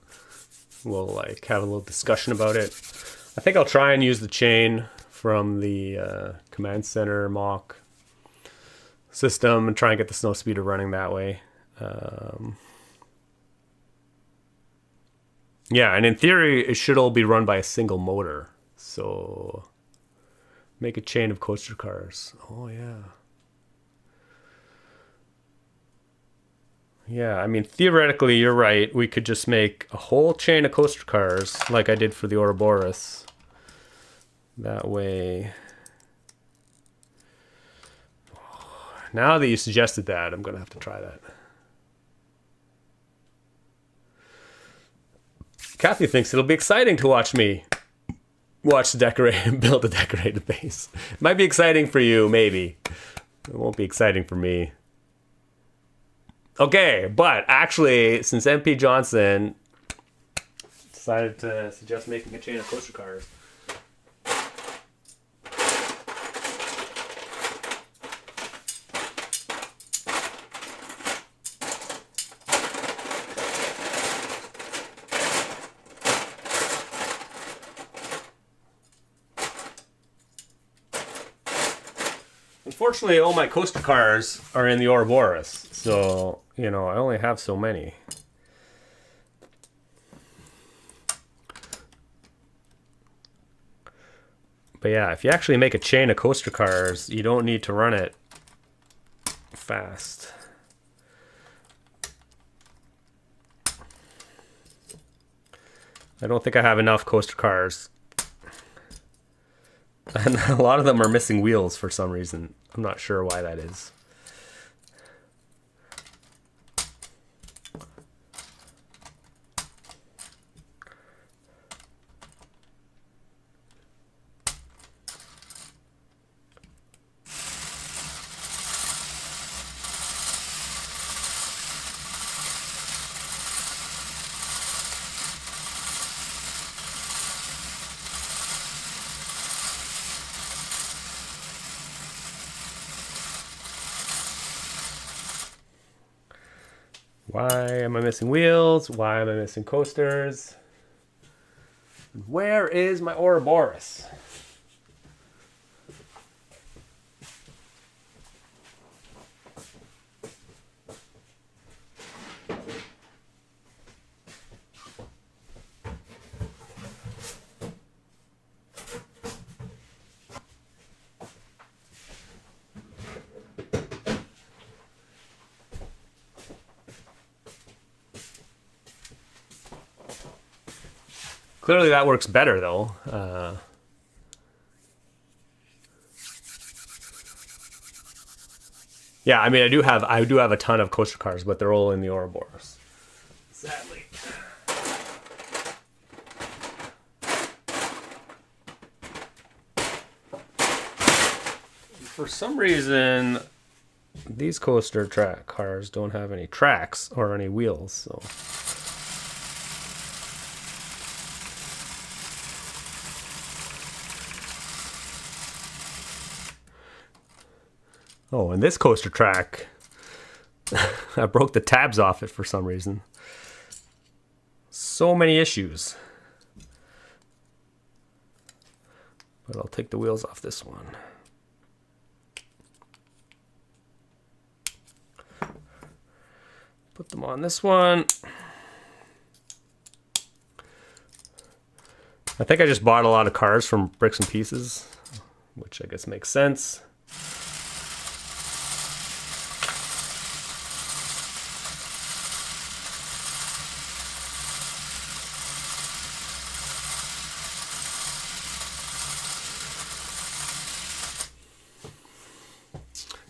We'll like have a little discussion about it. I think I'll try and use the chain from the command center mock system and try and get the snowspeeder running that way. Yeah, and in theory, it should all be run by a single motor. So make a chain of coaster cars. Oh, yeah. Yeah, I mean, theoretically, you're right. We could just make a whole chain of coaster cars like I did for the Ouroboros. That way. Now that you suggested that, I'm going to have to try that. Kathy thinks it'll be exciting to watch me build a decorated base. It might be exciting for you, maybe. It won't be exciting for me. Okay, but actually, since MP Johnson decided to suggest making a chain of coaster cars, unfortunately, all my coaster cars are in the Ouroboros, so, you know, I only have so many. But yeah, if you actually make a chain of coaster cars, you don't need to run it fast. I don't think I have enough coaster cars. And a lot of them are missing wheels for some reason. I'm not sure why that is. Why am I missing wheels? Why am I missing coasters? Where is my Ouroboros? Clearly that works better though. Yeah, I mean I do have a ton of coaster cars, but they're all in the Ouroboros. Sadly. For some reason these coaster track cars don't have any tracks or any wheels, so oh, and this coaster track, I broke the tabs off it for some reason. So many issues. But I'll take the wheels off this one. Put them on this one. I think I just bought a lot of cars from Bricks and Pieces, which I guess makes sense.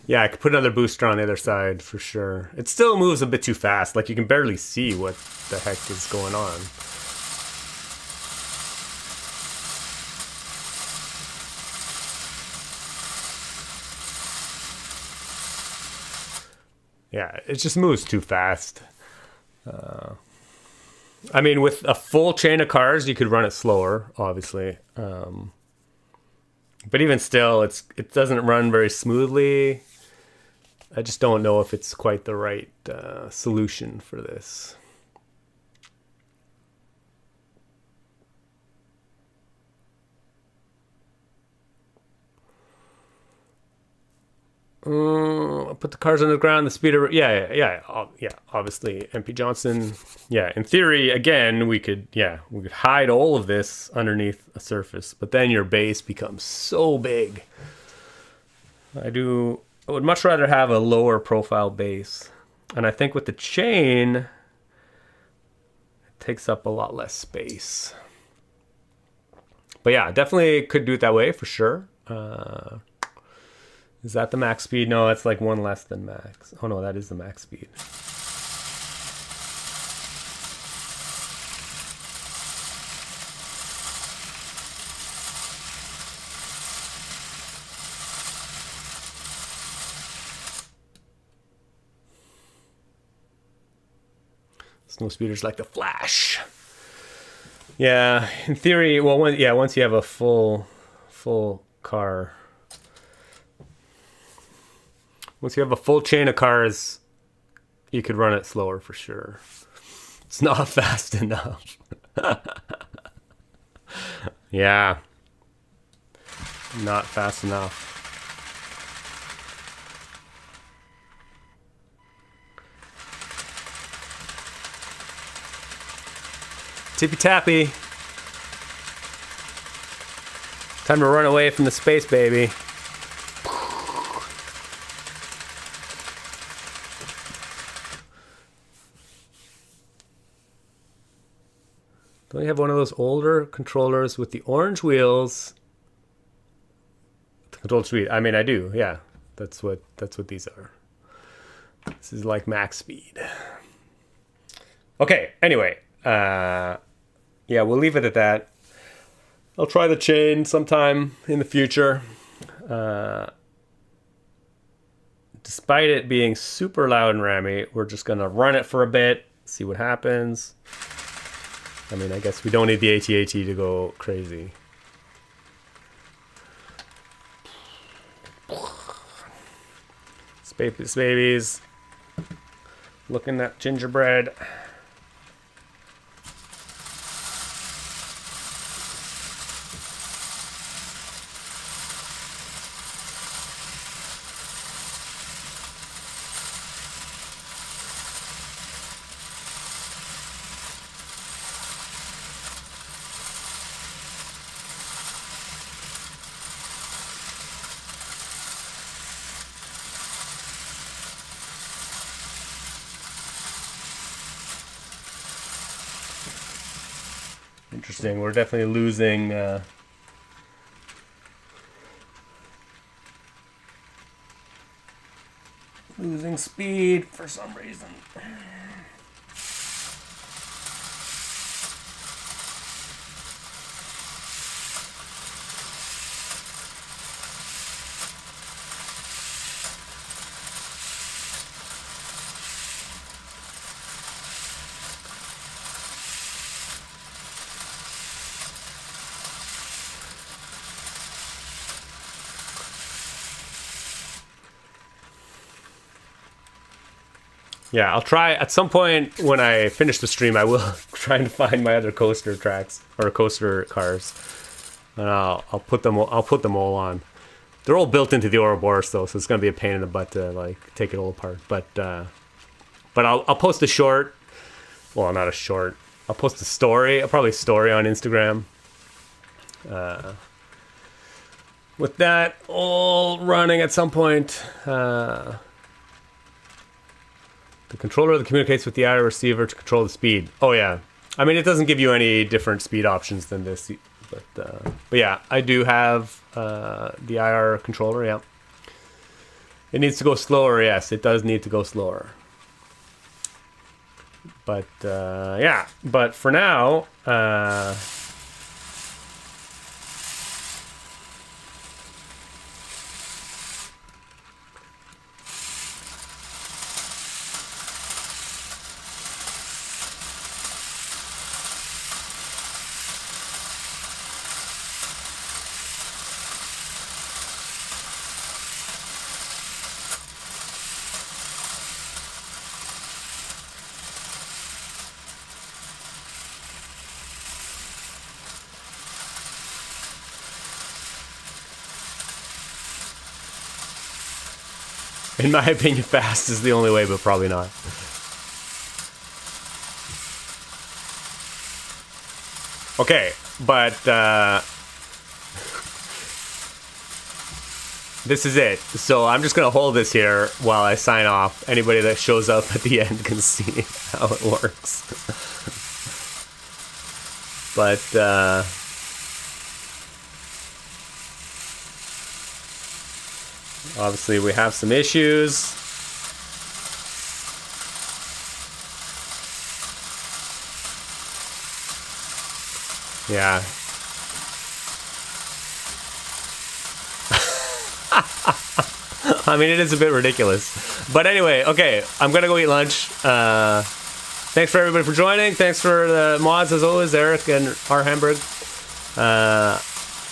Yeah, I could put another booster on the other side for sure. It still moves a bit too fast. Like you can barely see what the heck is going on. yeah, it just moves too fast. I mean, with a full chain of cars, you could run it slower, obviously. But even still, it doesn't run very smoothly. I just don't know if it's quite the right solution for this. Put the cars on the ground, the speeder. Yeah. Obviously, MP Johnson. Yeah, in theory, again, we could hide all of this underneath a surface, but then your base becomes so big. I would much rather have a lower profile base, and I think with the chain, it takes up a lot less space. But yeah, definitely could do it that way for sure. Is that the max speed? No, that's like one less than max. Oh no, that is the max speed. Snowspeeder's like the Flash. Yeah, in theory, well, once you have a full car. Once you have a full chain of cars, you could run it slower for sure. It's not fast enough. Yeah. Not fast enough. Tippy tappy. Time to run away from the space, baby. Don't you have one of those older controllers with the orange wheels? The control speed. I mean, I do. Yeah, that's what these are. This is like max speed. Okay. Anyway, yeah, we'll leave it at that. I'll try the chain sometime in the future. Despite it being super loud and rammy, we're just gonna run it for a bit, see what happens. I mean, I guess we don't need the AT-AT to go crazy. Space babies. Looking at gingerbread. Interesting. We're definitely losing speed for some reason. Yeah, I'll try at some point when I finish the stream. I will try and find my other coaster tracks or coaster cars, and I'll put them all on. They're all built into the Ouroboros though, so it's gonna be a pain in the butt to like take it all apart. But I'll post a short. Well, not a short. I'll post a story. I'll probably story on Instagram. With that all running at some point. The controller that communicates with the IR receiver to control the speed. Oh yeah, I mean it doesn't give you any different speed options than this, but yeah, I do have the IR controller. Yeah, it needs to go slower. Yes, it does need to go slower. But yeah, but for now. In my opinion, fast is the only way, but probably not. Okay, but this is it. So I'm just going to hold this here while I sign off. Anybody that shows up at the end can see how it works. But obviously we have some issues. Yeah. I mean, it is a bit ridiculous. But anyway, okay, I'm going to go eat lunch. Thanks for everybody for joining. Thanks for the mods, as always, Eric and R. Hamburg.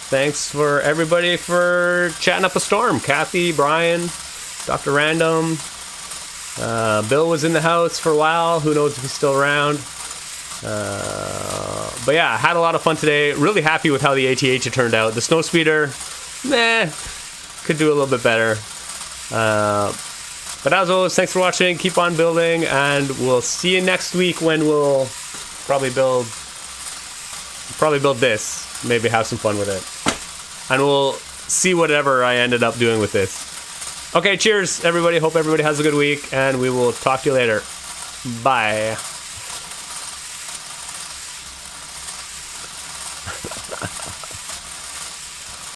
Thanks for everybody for chatting up a storm. Kathy, Brian, Dr. Random. Bill was in the house for a while. Who knows if he's still around. But yeah, I had a lot of fun today. Really happy with how the AT-AT turned out. The snowspeeder, meh, could do a little bit better. But as always, thanks for watching. Keep on building, and we'll see you next week when we'll probably build this. Maybe have some fun with it, and we'll see whatever I ended up doing with this. Okay, cheers, everybody. Hope everybody has a good week, and we will talk to you later. Bye.